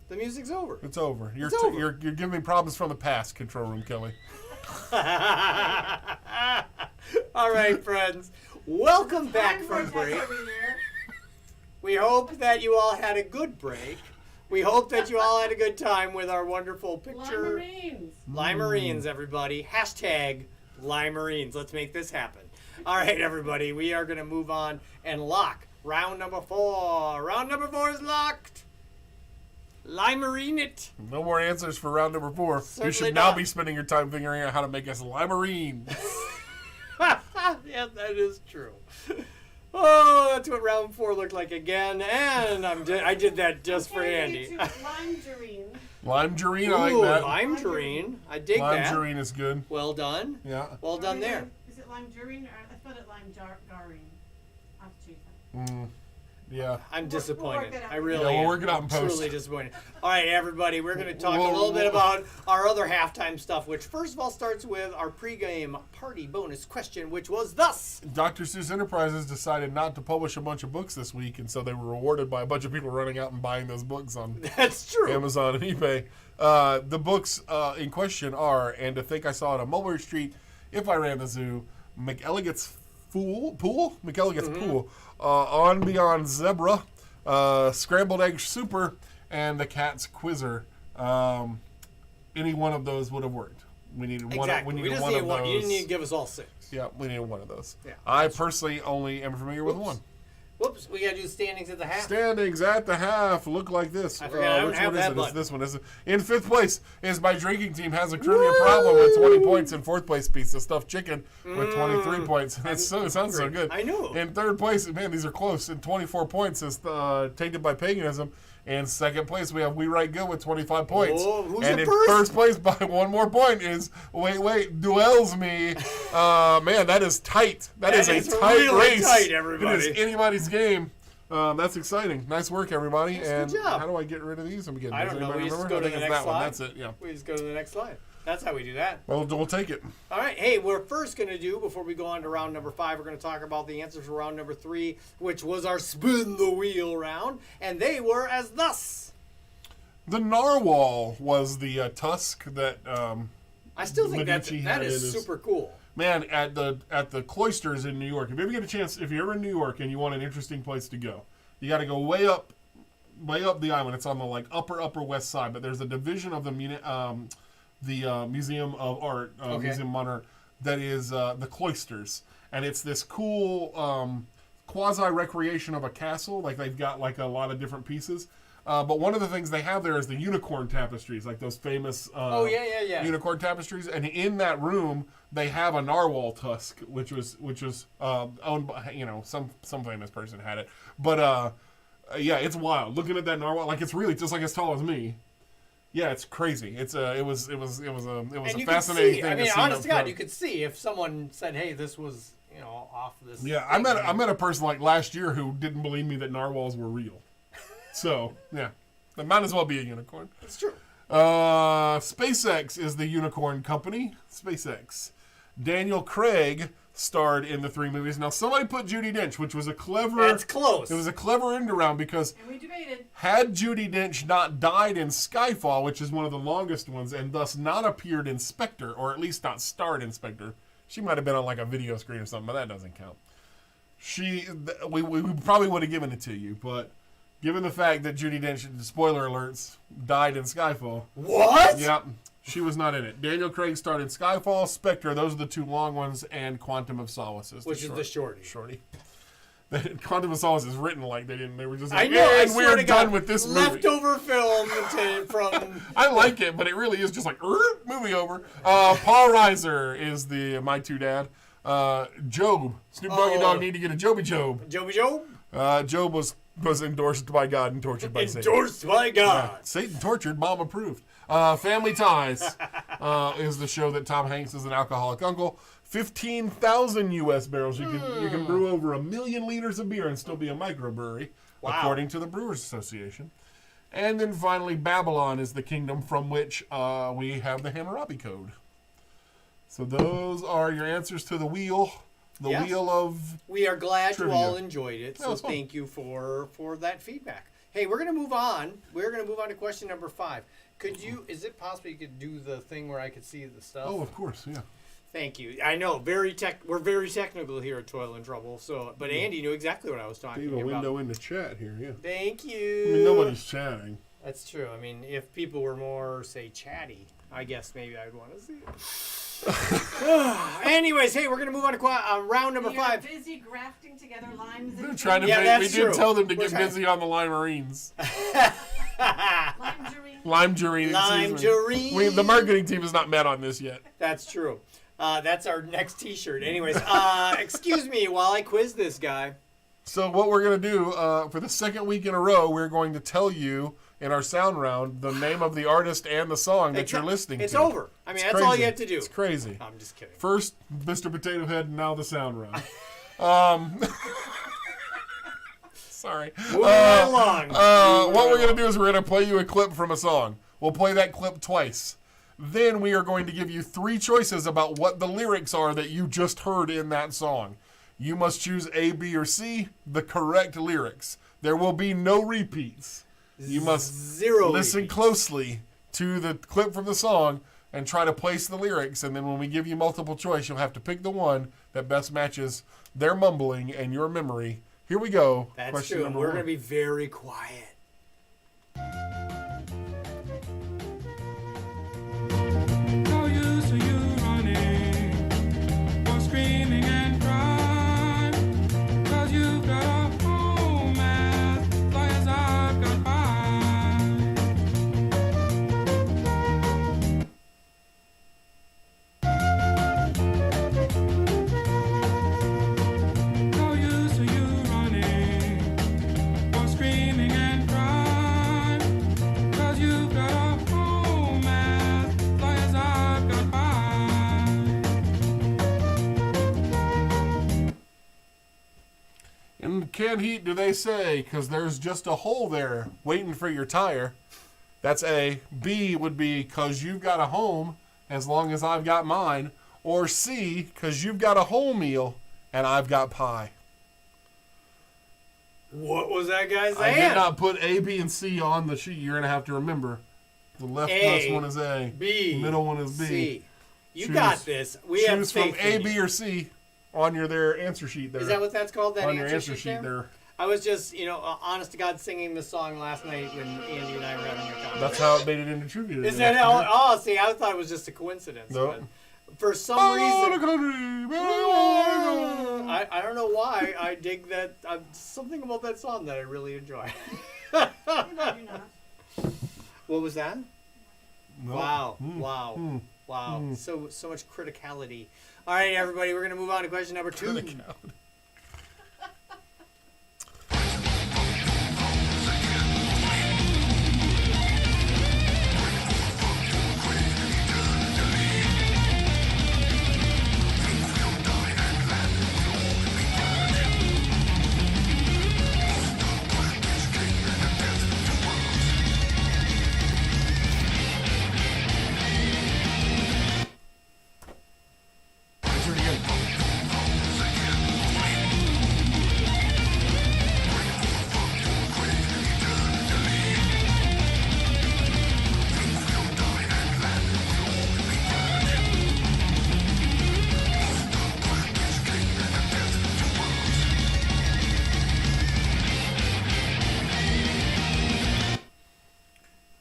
The music's over. It's over. You're It's over. you're giving me problems from the past, control room Kelly. All right, friends. Welcome back from break. We hope that you all had a good break. We hope that you all had a good time with our wonderful picture. Limerines. Limerines, everybody. Hashtag Limerines. Let's make this happen. All right, everybody. We are going to move on and lock round number 4. Round number 4 is locked. Limerine it. No more answers for round number 4. Certainly you should now not. be spending your time figuring out how to make us limerine. Yeah, that is true. Oh, that's what round 4 looked like again. And I did that just for Andy. Limerine. Limerine, I Ooh, like that. Limerine. I dig that. Limerine is good. Well done. Yeah. Well done there. Is it limerine or I spelled it limegarine? I'll have to choose that. Yeah. I'm disappointed. work it out. I really Yeah, we'll am. work it out in I'm post. truly disappointed. All right, everybody, we're going to talk a Whoa, little bit whoa. about our other halftime stuff, which first of all starts with our pregame party bonus question, which was thus. Dr. Seuss Enterprises decided not to publish a bunch of books this week, and so they were rewarded by a bunch of people running out and buying those books on That's true. Amazon and eBay. The books in question are, and to think I saw it on Mulberry Street, If I Ran the Zoo, McElligot's Pool, On Beyond Zebra, Scrambled Egg Super, and The Cat's Quizzer. Any one of those would have worked. We needed one. Exactly. We We needed just one needed of one. those. You didn't need to give us all 6. Yeah, we needed one of those. Yeah, I personally only am familiar with one. Whoops, we got to do the standings at the half. Standings at the half look like this. I forgot I don't which have one is that it? It's button. this one. Is it? In 5th place is my drinking team has a trivia problem with 20 points. In 4th place, Pizza Stuffed Chicken with 23 points. It sounds so good. I know. In 3rd place, man, these are close. In 24 points is Tainted by Paganism. In 2nd place, we have We Write Good with 25 points. Whoa, who's and in in first? first place by one more point is Wait, Duels Me. Man, that is tight. That is a tight really race. tight, everybody. It is anybody's game. That's exciting. Nice work, everybody. Yes, and good job. how do I get rid of these? I'm getting. I Does don't know. anybody We just remember? go I to think the it's next that one. slide. That's it. Yeah. We just go to the next slide. That's how we do that. Well, we'll take it. All right. Hey, we're first going to do, before we go on to round number 5, we're going to talk about the answers for round number 3, which was our spin the wheel round. And they were as thus. The narwhal was the tusk that. I still think Medici that had is in his- super cool. Man, at the cloisters in New York. If you ever get a chance, if you're ever in New York and you want an interesting place to go, you got to go way up the island. It's on the upper west side, but there's a division of the Museum of Art, Okay. Museum of Modern Art, that is the cloisters, and it's this cool quasi recreation of a castle. Like they've got like a lot of different pieces. But one of the things they have there is the unicorn tapestries, like those famous yeah. unicorn tapestries. And in that room, they have a narwhal tusk, which was owned by some famous person had it. But yeah, it's wild. Looking at that narwhal, like it's really just like as tall as me. Yeah, it's crazy. It was a And you could fascinating see, thing. I mean, to see honest to up God, front. you could see if someone said, "Hey, this was off this." Yeah, I met a person like last year who didn't believe me that narwhals were real. So yeah, that might as well be a unicorn. It's true. SpaceX is the unicorn company. SpaceX. Daniel Craig starred in the 3 movies. Now somebody put Judi Dench, which was a clever. That's close. It was a clever end around because And we debated. had Judi Dench not died in Skyfall, which is one of the longest ones, and thus not appeared in Spectre, or at least not starred in Spectre, she might have been on like a video screen or something, but that doesn't count. We probably would have given it to you, but given the fact that Judi Dench, spoiler alerts, died in Skyfall. What? Yep, she was not in it. Daniel Craig starred in Skyfall, Spectre, those are the 2 long ones, and Quantum of Solace is Which is the shorty. Shorty. Quantum of Solace is written like they were just like, I know. I and swear we're to done God, with this movie. leftover film from. I like it, but it really is just like, movie over. Paul Reiser is my 2 dad. Job. Snoop Doggy Oh. Dogg need to get a Joby Job. Joby Joe. Job was endorsed by God and tortured by Satan. Endorsed by God. Satan tortured, mom approved. Family Ties is the show that Tom Hanks is an alcoholic uncle. 15,000 U.S. barrels. You can brew over 1 million liters of beer and still be a microbrewery, Wow. according to the Brewers Association. And then finally, Babylon is the kingdom from which we have the Hammurabi Code. So those are your answers to the wheel. The Yes. wheel of... We are glad Trivia. you all enjoyed it, That so was fun. thank you for that feedback. Hey, we're gonna move on. We're gonna move on to question number 5. Could you? Is it possible you could do the thing where I could see the stuff? Oh, of course, yeah. Thank you. I know, we're very technical here at Toil and Trouble. So, but Andy knew exactly what I was talking Leave a about. window in the chat here, yeah. Thank you. I mean, nobody's chatting. That's true. I mean, if people were more, say, chatty, I guess maybe I'd want to see it. Anyways, hey, we're gonna move on to round number You're 5. busy grafting together limes They're and trying to Yeah, make, that's we did true. tell them to We're get trying- busy on the limerines. limegerine. Limegerine. excuse me. Limegerine. The marketing team has not met on this yet. That's true. That's our next T-shirt. Anyways, excuse me while I quiz this guy. So what we're going to do, for the second week in a row, we're going to tell you in our sound round the name of the artist and the song that you're listening It's to. over. I mean, It's that's crazy. all you have to do. It's crazy. I'm just kidding. First, Mr. Potato Head, now the sound round. Sorry. Moving right along. What we're going to do is we're going to play you a clip from a song. We'll play that clip twice. Then we are going to give you 3 choices about what the lyrics are that you just heard in that song. You must choose A, B, or C, the correct lyrics. There will be no repeats. You must Zero listen repeats. closely to the clip from the song and try to place the lyrics. And then when we give you multiple choice, you'll have to pick the one that best matches their mumbling and your memory. Here we go. That's Question true. number We're 1. going to be very quiet. No use of you running or screaming and crying, 'cause you've got a home as long as I've got mine. No use of you running or screaming and crying, 'cause you've got a home as long as I've got mine. In canned heat, do they say, because there's just a hole there waiting for your tire. That's A. B would be, because you've got a home as long as I've got mine. Or C, because you've got a whole meal and I've got pie. What was that guy I saying? did not put A, B, and C on the sheet. You're going to have to remember. The leftmost A, one is A. B. The middle one is B. C. You Choose- got this. We have Choose from faith A, in B, you. or C on your there answer sheet there. Is that what that's called? That on your answer answer sheet sheet there? I was just, honest to God, singing this song last night when Andy and I were having a conversation. That's how it made it into trivia. Is today. that how? Oh, see, I thought it was just a coincidence. No. But for some Oh, the reason, country, where I wanna go. I don't know why I dig that. Something about that song that I really enjoy. No, you're not. What was that? No. Wow! Mm. Wow! Mm. Wow! Mm. So much criticality. All right, everybody, we're gonna move on to question number 2. Criticality. Let's hear it again.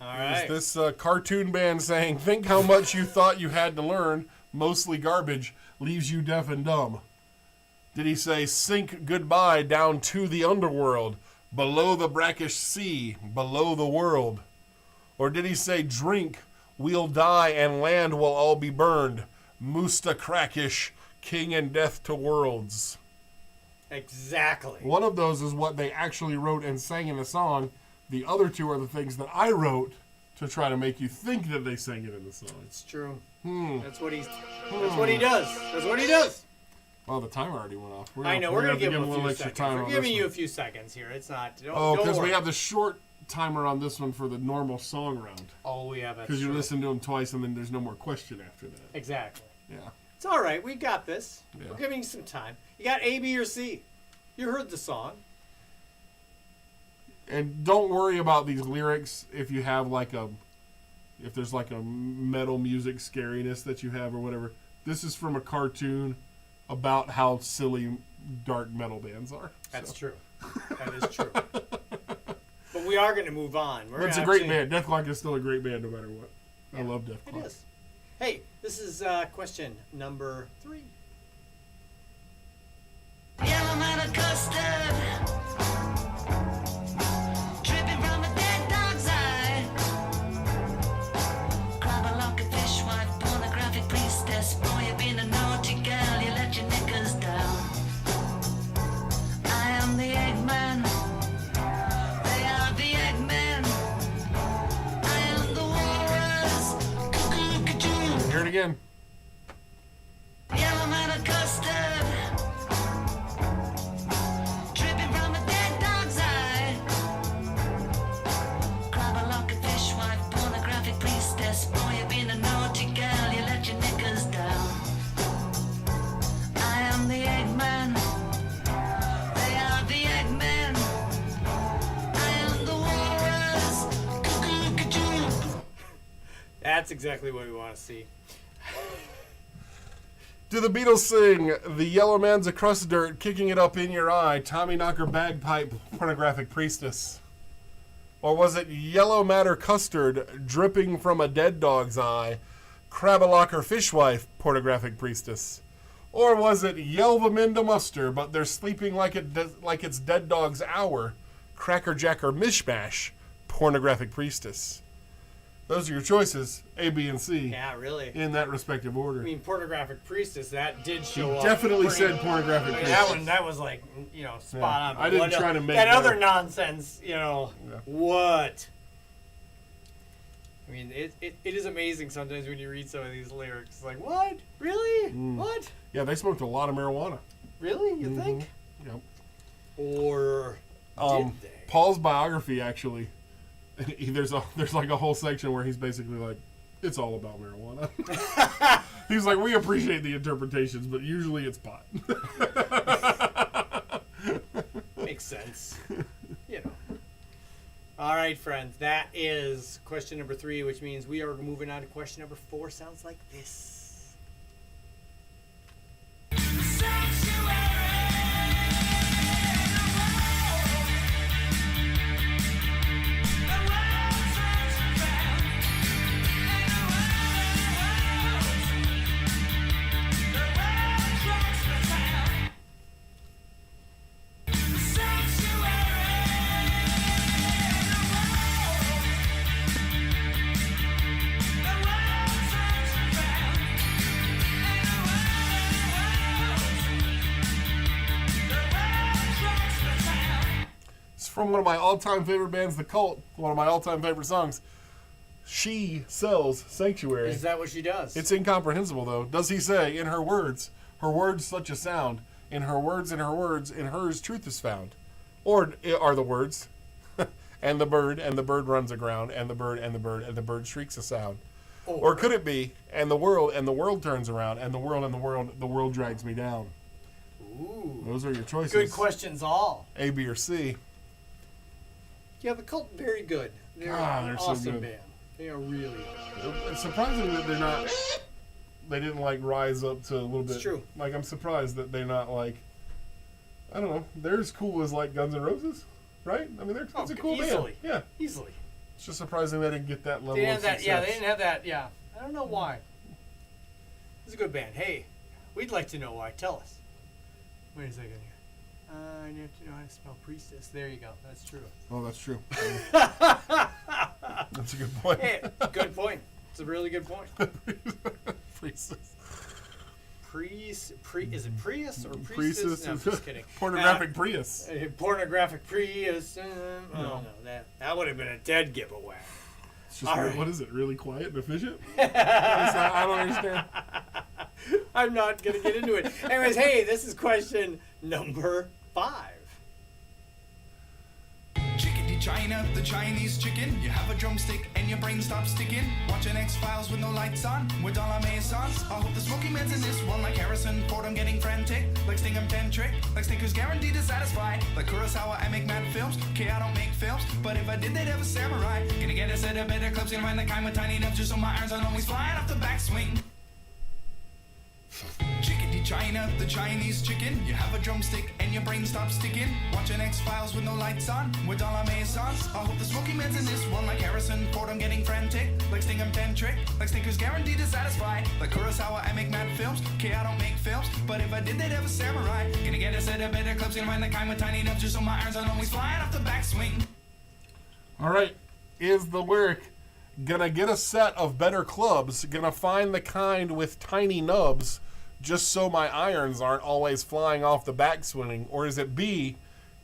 All right. Is this cartoon band saying, think how much you thought you had to learn, mostly garbage, leaves you deaf and dumb? Did he say, sink goodbye down to the underworld, below the brackish sea, below the world? Or did he say, drink, we'll die and land will all be burned, Musta crackish, king and death to worlds? Exactly. One of those is what they actually wrote and sang in the song. The other two are the things that I wrote to try to make you think that they sang it in the song. It's true. Hmm. That's what he does. That's what he does. Well, the timer already went off. I know. We're gonna have to give him a a little few extra seconds. time We're on giving this you a one. few seconds here. It's not. Don't, Oh, don't because we worry. have the short timer on this one for the normal song round. Oh, we have. Because you listen to them twice and then there's no more question after that. Exactly. Yeah. It's all right. We got this. Yeah. We're giving you some time. You got A, B, or C. You heard the song. And don't worry about these lyrics if you have if there's like a metal music scariness that you have or whatever. This is from a cartoon about how silly dark metal bands are. That's true. That is true. But we are going to move on. But it's a great band. Death Clock is still a great band no matter what. Yeah, I love Death Clock. It is. Hey, this is question number 3. Yellow man of custard, dripping from a dead dog's eye. Crab like a fishwife, pornographic priestess. Boy, you've been a naughty girl, you let your knickers down. I am the Eggman, they are the Eggmen. I am the walrus, cuckoo-cuckoo. Hear it again. Yellow man of custard. Dripping from a dead dog's eye. Crab like a fishwife, pornographic priestess. Boy, you've been a naughty girl, you let your knickers down. I am the Eggman. They are the Eggmen. I am the walrus. Cuckoo-cuckoo. That's exactly what we want to see. Do the Beatles sing "The Yellow Man's a Crust Dirt, Kicking It Up in Your Eye, Tommy Knocker Bagpipe, Pornographic Priestess"? Or was it "Yellow Matter Custard, Dripping from a Dead Dog's Eye, Crabalocker Fishwife, Pornographic Priestess"? Or was it "Yell them into muster, but they're sleeping like it's Dead Dog's Hour, Crackerjacker Mishmash, Pornographic Priestess"? Those are your choices, A, B, and C, Yeah, really. in that respective order. I mean, Pornographic Priestess, that did show up. Definitely pretty- said Pornographic I mean, Priestess. that was like, spot Yeah. on. I didn't What try to make that that other up. nonsense, Yeah. what? I mean, it is amazing sometimes when you read some of these lyrics. It's like, what? Really? What? Yeah, they smoked a lot of marijuana. Really? You think? Yep. Or did they? Paul's biography, actually, there's like a whole section where he's basically like, it's all about marijuana. He's like, we appreciate the interpretations, but usually it's pot. Makes sense. All right, friends. That is question number 3, which means we are moving on to question number 4. Sounds like this. It's from one of my all-time favorite bands, The Cult, one of my all-time favorite songs. She sells Sanctuary. Is that what she does? It's incomprehensible, though. Does he say, in her words such a sound, in her words, in hers truth is found? Or are the words, and the bird runs aground, and the bird shrieks a sound? Or could it be, and the world turns around, and the world drags me down? Ooh. Those are your choices. Good questions all. A, B, or C. Yeah, The Cult, very good. They're Ah, they're so awesome good. band. They are really good. It's surprising that they didn't like rise up to a little bit. It's true. Like, I'm surprised that they're not like, I don't know, they're as cool as like Guns N' Roses, right? I mean, it's a cool easily. band. Yeah. Easily. It's just surprising they didn't get that level They didn't of have that. success. Yeah, they didn't have that. Yeah, I don't know why. It's a good band. Hey, we'd like to know why. Tell us. Wait a second here. I need to know how to spell priestess. There you go. That's true. Oh, that's true. That's a good point. Hey, good point. It's a really good point. Priestess. Is it Prius or priestess? Priestess. No, I'm just kidding. Pornographic Prius. Pornographic Prius. No, that would have been a dead giveaway. It's just All right. What is it? Really quiet and efficient? I don't understand. I'm not gonna get into it. Anyways, hey, this is question number 5. Chickadee China, the Chinese chicken. You have a drumstick and your brain stops sticking. Watching X-Files with no lights on, with all our masons. I hope the smoky man's in this one like Harrison Ford. I'm getting frantic, like Sting I'm 10 trick. Like Stinker's guaranteed to satisfy. Like Kurosawa, I make mad films. Okay, I don't make films, but if I did, they'd have a samurai. Gonna get a set of better clips, gonna find the kind with tiny nubs just so my irons aren't always flying off the backswing. Chickadee China, the Chinese chicken. You have a drumstick and your brain stops sticking. Watching X-Files with no lights on, with all our masons. I hope the smoky man's in this one like Harrison Ford. I'm getting frantic, like Sting I'm 10 trick. Like Stinker's guaranteed to satisfy. Like Kurosawa, I make mad films. Okay, I don't make films, but if I did, they'd have a samurai. Gonna get a set of better clips, gonna find the kind with tiny nubs just so my irons aren't always flying off the backswing. All right, is the lyric gonna get a set of better clubs, gonna find the kind with tiny nubs just so my irons aren't always flying off the backswing? Or is it B,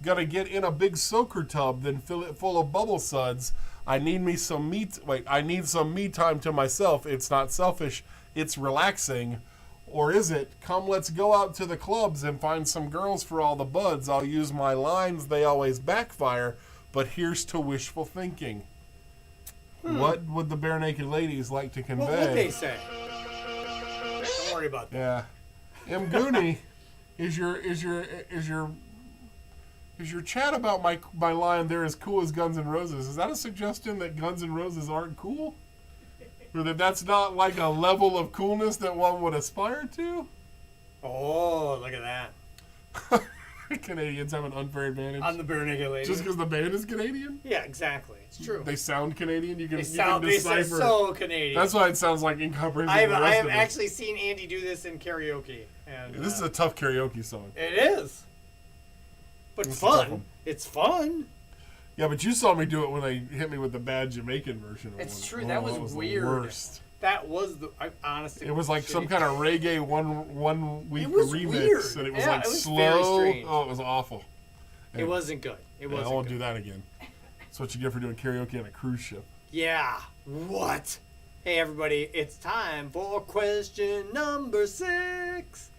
gonna get in a big soaker tub, then fill it full of bubble suds? I need some me time to myself. It's not selfish, it's relaxing. Or is it, come let's go out to the clubs and find some girls for all the buds. I'll use my lines, they always backfire, but here's to wishful thinking. What would the bare naked ladies like to convey? What would they say? Don't worry about that. Yeah. M. Goonie, is your chat about my line "They're as cool as Guns N' Roses"? Is that a suggestion that Guns N' Roses aren't cool, or that that's not like a level of coolness that one would aspire to? Oh, look at that. Canadians have an unfair advantage On the bare naked lady. just because the band is Canadian. Yeah, exactly. It's true. They sound Canadian. You can They you sound can they decipher. sound so Canadian. That's why it sounds like incomprehensible. I have actually seen Andy do this in karaoke. And This is a tough karaoke song. it is. But It's a tough fun. one. It's fun. Yeah, but you saw me do it when they hit me with the bad Jamaican version. It's Of true, it. that was the weird. worst. That was the honestly. It was like some kind of reggae one week It was remix, weird. and it was Yeah, like it was very slow. strange. Oh, it was awful. It wasn't good. It Yeah, I wasn't won't good. do that again. That's what you get for doing karaoke on a cruise ship. Yeah. What? Hey everybody, it's time for question number 6.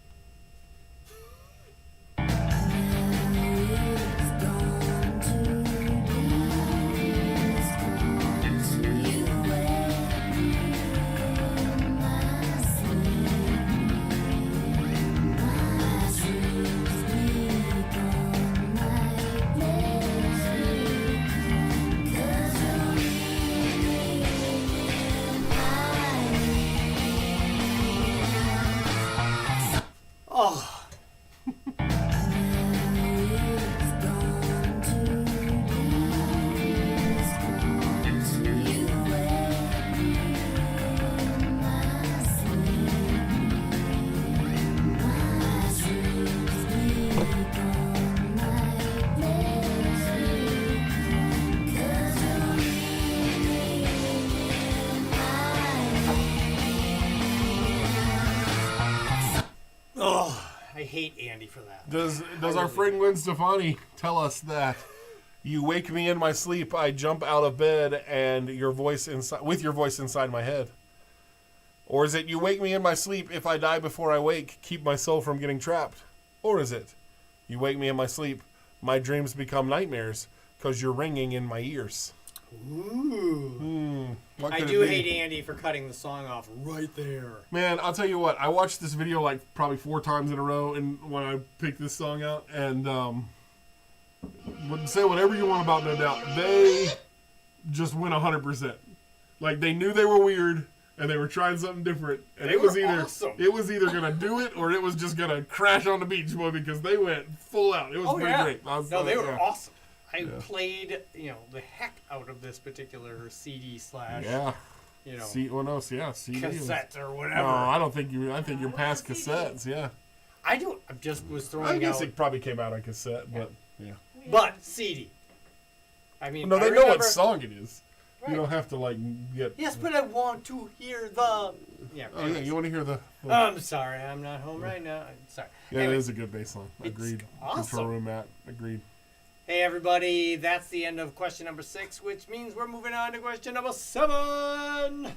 Oh. Oh, I hate Andy for that. Does our friend Gwen Stefani tell us that you wake me in my sleep, I jump out of bed, and your voice inside my head? Or is it you wake me in my sleep, if I die before I wake, keep my soul from getting trapped? Or is it you wake me in my sleep, my dreams become nightmares, 'cause you're ringing in my ears? Ooh. What I could it do be? hate Andy for cutting the song off right there. Man, I'll tell you what. I watched this video like probably 4 times in a row, and when I picked this song out, and say whatever you want about No Doubt, they just went 100%. Like they knew they were weird, and they were trying something different, and They it was were either awesome. gonna do it or it was just gonna crash on the beach, boy, because they went full out. It was pretty great. No, they were yeah. awesome. I played, the heck out of this particular CD slash, Yeah. CD cassette or whatever. No, I don't think you. I think you're past cassettes. Yeah. I just was throwing I guess out, it probably came out on cassette, but yeah. but CD. I mean, No, I they know what remember- song it is. Right. You don't have to like get. Yes, but I want to hear the. Yeah. Oh yeah, anyways. you want to hear the? I'm sorry, I'm not home right now. I'm sorry. Yeah, Anyway. it is a good bass line. It's Agreed. awesome. Control room Matt. Agreed. Hey everybody, that's the end of question number 6, which means we're moving on to question number 7.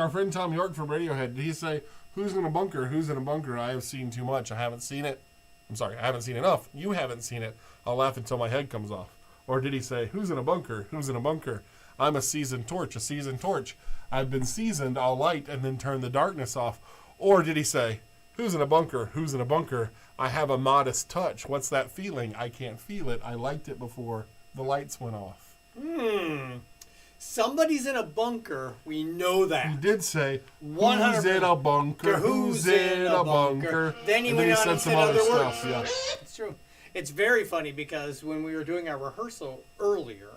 our friend Tom York from Radiohead, did he say, who's in a bunker? Who's in a bunker? I have seen too much. I haven't seen it. I'm sorry, I haven't seen enough. You haven't seen it. I'll laugh until my head comes off. Or did he say, who's in a bunker? Who's in a bunker? I'm a seasoned torch, a seasoned torch. I've been seasoned, I'll light and then turn the darkness off. Or did he say, who's in a bunker? Who's in a bunker? I have a modest touch. What's that feeling? I can't feel it. I liked it before the lights went off. Somebody's in a bunker. We know that. He did say, 100%. who's in a bunker? Who's in a bunker? Then he And went on said and some said other other stuff. words. Yeah. It's true. It's very funny because when we were doing our rehearsal earlier,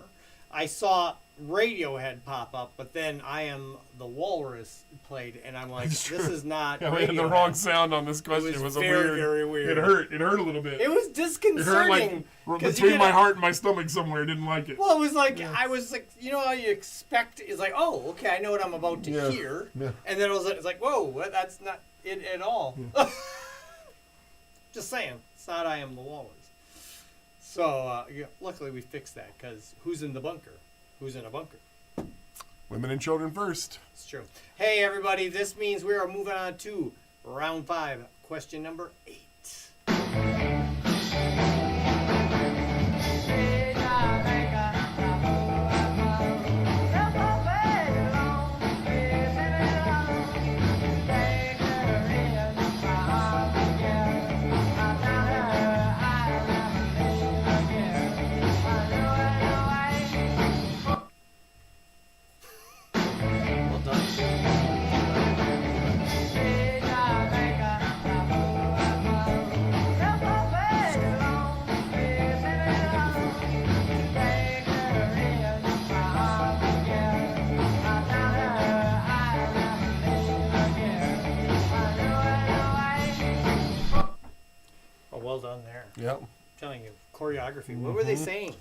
I saw Radiohead pop up, but then I Am the Walrus played, and I'm like, this is not Yeah, we had the Radiohead. wrong sound on this question. It was a very, weird, very weird. It hurt. It hurt a little bit. It was It disconcerting. hurt 'cause between you my didn't- heart and my stomach somewhere. I didn't like it. Well, it was like, I was like, you know how you expect, it's like, oh, okay, I know what I'm about to Yeah. hear. Yeah. And then it's like, whoa, that's not it at all. Just saying, it's not I Am the Walrus. So, luckily we fixed that, because who's in the bunker? Who's in a bunker? Women and children first. It's true. Hey, everybody, this means we are moving on to round 5, question number 8. Well done. Oh, well done there. Yep. I'm telling you, choreography. What were they saying?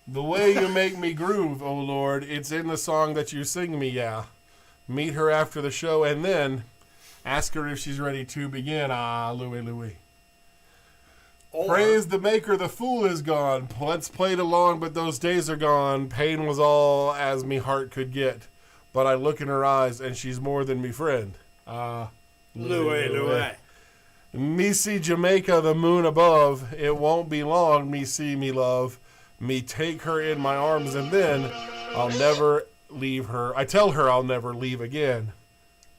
The way you make me groove, oh Lord, it's in the song that you sing me, yeah. Meet her after the show and then ask her if she's ready to begin. Ah, Louie, Louie. Or, Praise the maker, the fool is gone. Let's play it along, but those days are gone. Pain was all as me heart could get. But I look in her eyes, and she's more than me friend. Ah, Louie, Louie. Me see Jamaica, the moon above. It won't be long, me see me love. Me take her in my arms, and then I'll never leave her. I tell her I'll never leave again.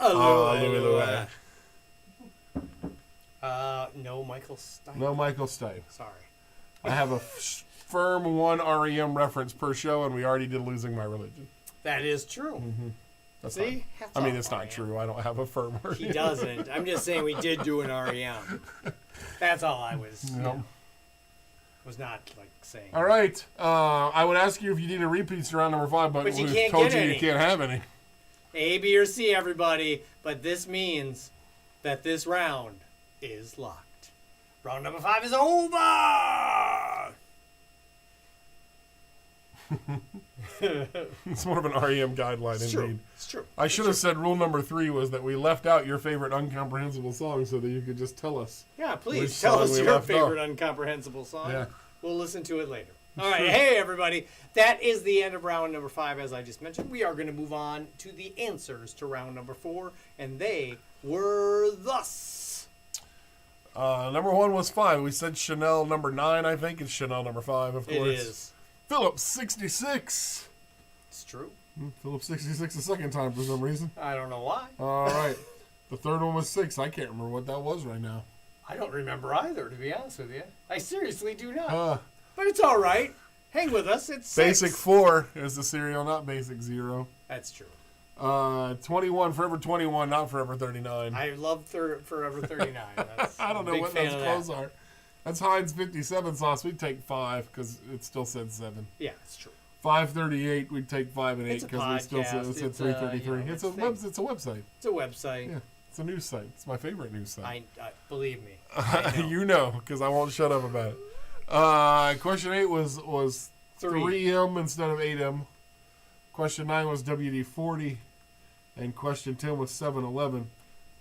Ah, Louie, Louie. No, Michael Stein. No Michael Stipe. Sorry. I have a firm one REM reference per show, and we already did Losing My Religion. That is true. That's See? not, Hats I mean, off, it's not REM. true. I don't have a firm REM. He doesn't. I'm just saying we did do an REM. That's all I was. Yep. Was not like saying. All right. I would ask you if you need a repeat to round number 5, but But you we can't told get you any. you can't have any. A, B, or C, everybody. But this means that this round is locked. Round number 5 is over. It's more of an REM guideline, It's indeed. true. It's true. I should have said rule number 3 was that we left out your favorite incomprehensible song so that you could just tell us. Yeah, please Which tell song us we your left favorite incomprehensible song. Yeah. We'll listen to it later. All right. Hey, everybody. That is the end of round number 5, as I just mentioned. We are going to move on to the answers to round number 4, and they were thus. Number 1 was 5. We said Chanel number 9, I think. It's Chanel number 5, of course. It is. Phillips 66. It's true. Phillips 66 the second time for some reason. I don't know why. All right. The third one was 6. I can't remember what that was right now. I don't remember either, to be honest with you. I seriously do not. Uh, But it's all right. Hang with us. It's Basic 6. 4 is the serial, not Basic 0. That's true. 21, Forever 21, not Forever 39. I love Forever 39. That's, I don't I'm a know big what fan those of clothes that. are. That's Heinz 57 sauce. We'd take 5 because it still said 7. Yeah, it's true. 538, we'd take 5 and 8 It's a because we still said podcast. it said It's a, 333. you know, it's a website. It's a website. Yeah, it's a news site. It's my favorite news site. I believe me. I know. You know, because I won't shut up about it. Question 8 was 3M instead of 8M. Question 9 was WD-40. And question 10 was 7-Eleven.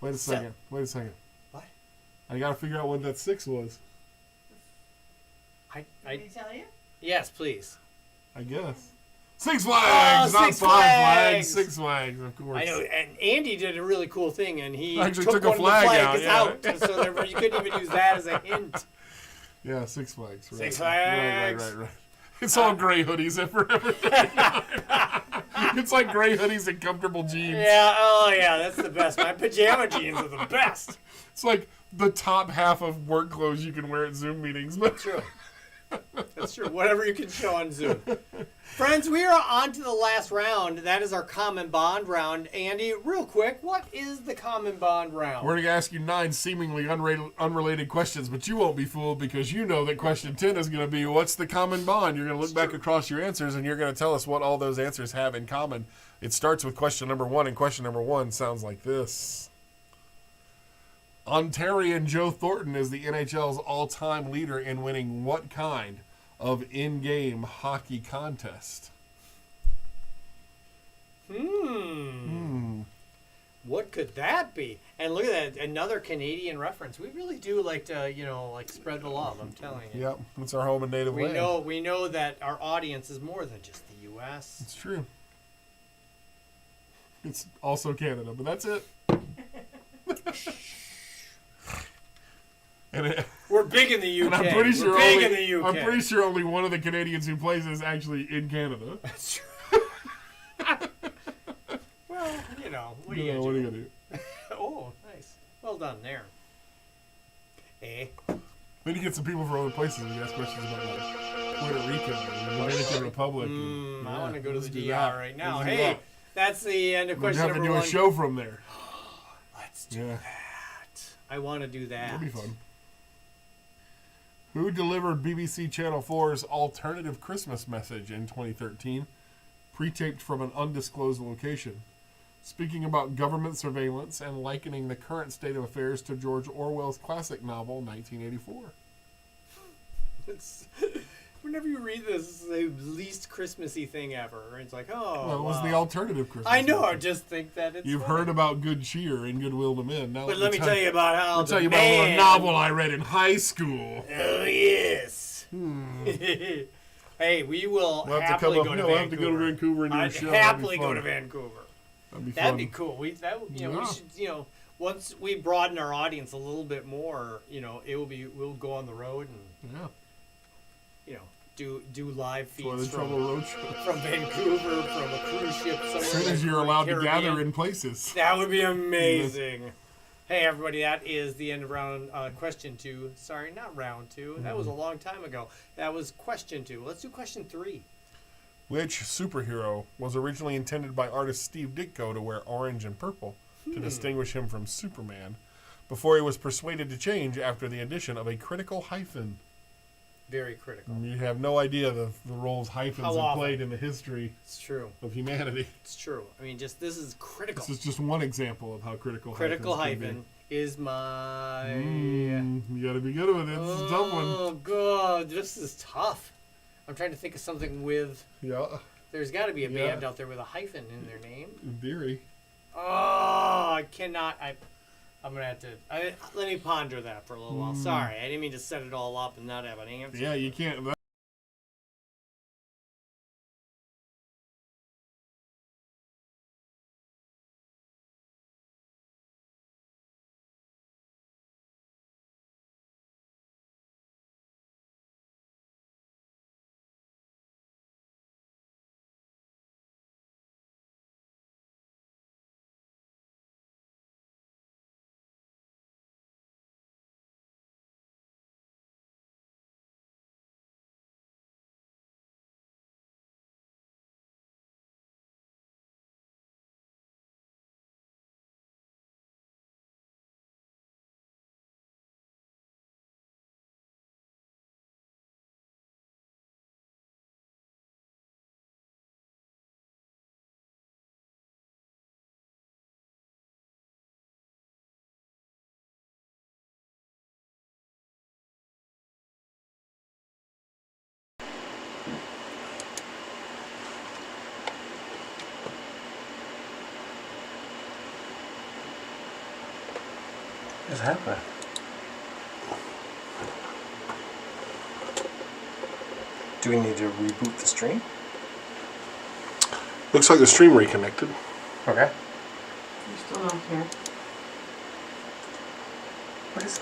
Wait a second. Wait a second. What? I got to figure out what that 6 was. Did he tell you? Yes, please. I guess. Six Flags, not Six Five Flags. Six Flags, of course. I know, and Andy did a really cool thing, and he Actually took took a one flag of the out, flags out, so therefore you couldn't even use that as a hint. Yeah, Six Flags. Right. Six Flags. Right. It's all gray hoodies for everything. It's like gray hoodies and comfortable jeans. Yeah, oh yeah, that's the best. My pajama jeans are the best. It's like the top half of work clothes you can wear at Zoom meetings. But True. That's true. Whatever you can show on Zoom. Friends, we are on to the last round. That is our common bond round. Andy, real quick, what is the common bond round? we're going to ask you 9 seemingly unrelated questions, but you won't be fooled because you know that question 10 is going to be, what's the common bond? You're going to look back across your answers, and you're going to tell us what all those answers have in common. It starts with question number 1, and question number 1 sounds like this. Ontarian Joe Thornton is the NHL's all-time leader in winning what kind of in-game hockey contest? What could that be? And look at that, another Canadian reference. We really do like to, spread the love, I'm telling you. Yep, it's our home and native We land. we know that our audience is more than just the U.S. It's true. It's also Canada, but that's it. We're big in the UK. And I'm pretty sure We're big only, in the UK. I'm pretty sure only one of the Canadians who plays is actually in Canada. That's true. Well, what are you What are gonna you do? gonna do? Oh, nice. Well done there. Eh? We need to get some people from other places and ask questions about like Puerto Rico and the Dominican Republic. And, I want to go to let's the do DR that. right now. Let's do Hey, that. that's the end of We'd question have to number do 1. a show from there. Let's do Yeah, that. I want to do that. that'd be fun. Who delivered BBC Channel 4's alternative Christmas message in 2013, pre-taped from an undisclosed location? Speaking about government surveillance and likening the current state of affairs to George Orwell's classic novel, 1984. It's, whenever you read this, it's the least Christmassy thing ever. It's like, oh, Well, it was wow. the alternative Christmas I know. I message. just think that it's. You've funny. heard about good cheer and goodwill to men. Now But let me tell you about how. I'll the tell you about a little man- novel I read in high school. Oh yes. Hey, we will We'll have to happily come go up. to We'll Vancouver. have to go to Vancouver and do a I'd show. That'd be happily go fun. to Vancouver. That'd be That'd fun. be cool. We Yeah. we should once we broaden our audience a little bit more, we'll go on the road and Yeah. do live Toil feeds and Trouble Road Show. from Vancouver, from a cruise ship somewhere. As soon as like you're allowed to Caribbean. gather in places. That would be amazing. Hey everybody, that is the end of round question 2. Sorry, not round 2. That was a long time ago. That was question 2. Let's do question 3. Which superhero was originally intended by artist Steve Ditko to wear orange and purple to distinguish him from Superman, before he was persuaded to change after the addition of a critical hyphen? Very critical. You have no idea the roles hyphens How have often? played in the history It's true. of humanity. It's true. I mean, just this is critical. This is just one example of how critical Critical hyphens can hyphen is my. be. You gotta be good with it. It's a tough one. Oh god, this is tough. I'm trying to think of something with. Yeah, There's got to be a Yeah. band out there with a hyphen in their name. in theory. Oh, I cannot. I'm gonna have to. Let me ponder that for a little while. Sorry, I didn't mean to set it all up and not have an answer. Yeah, you can't. What's happening? Do we need to reboot the stream? Looks like the stream reconnected. Okay. You're still not here. What is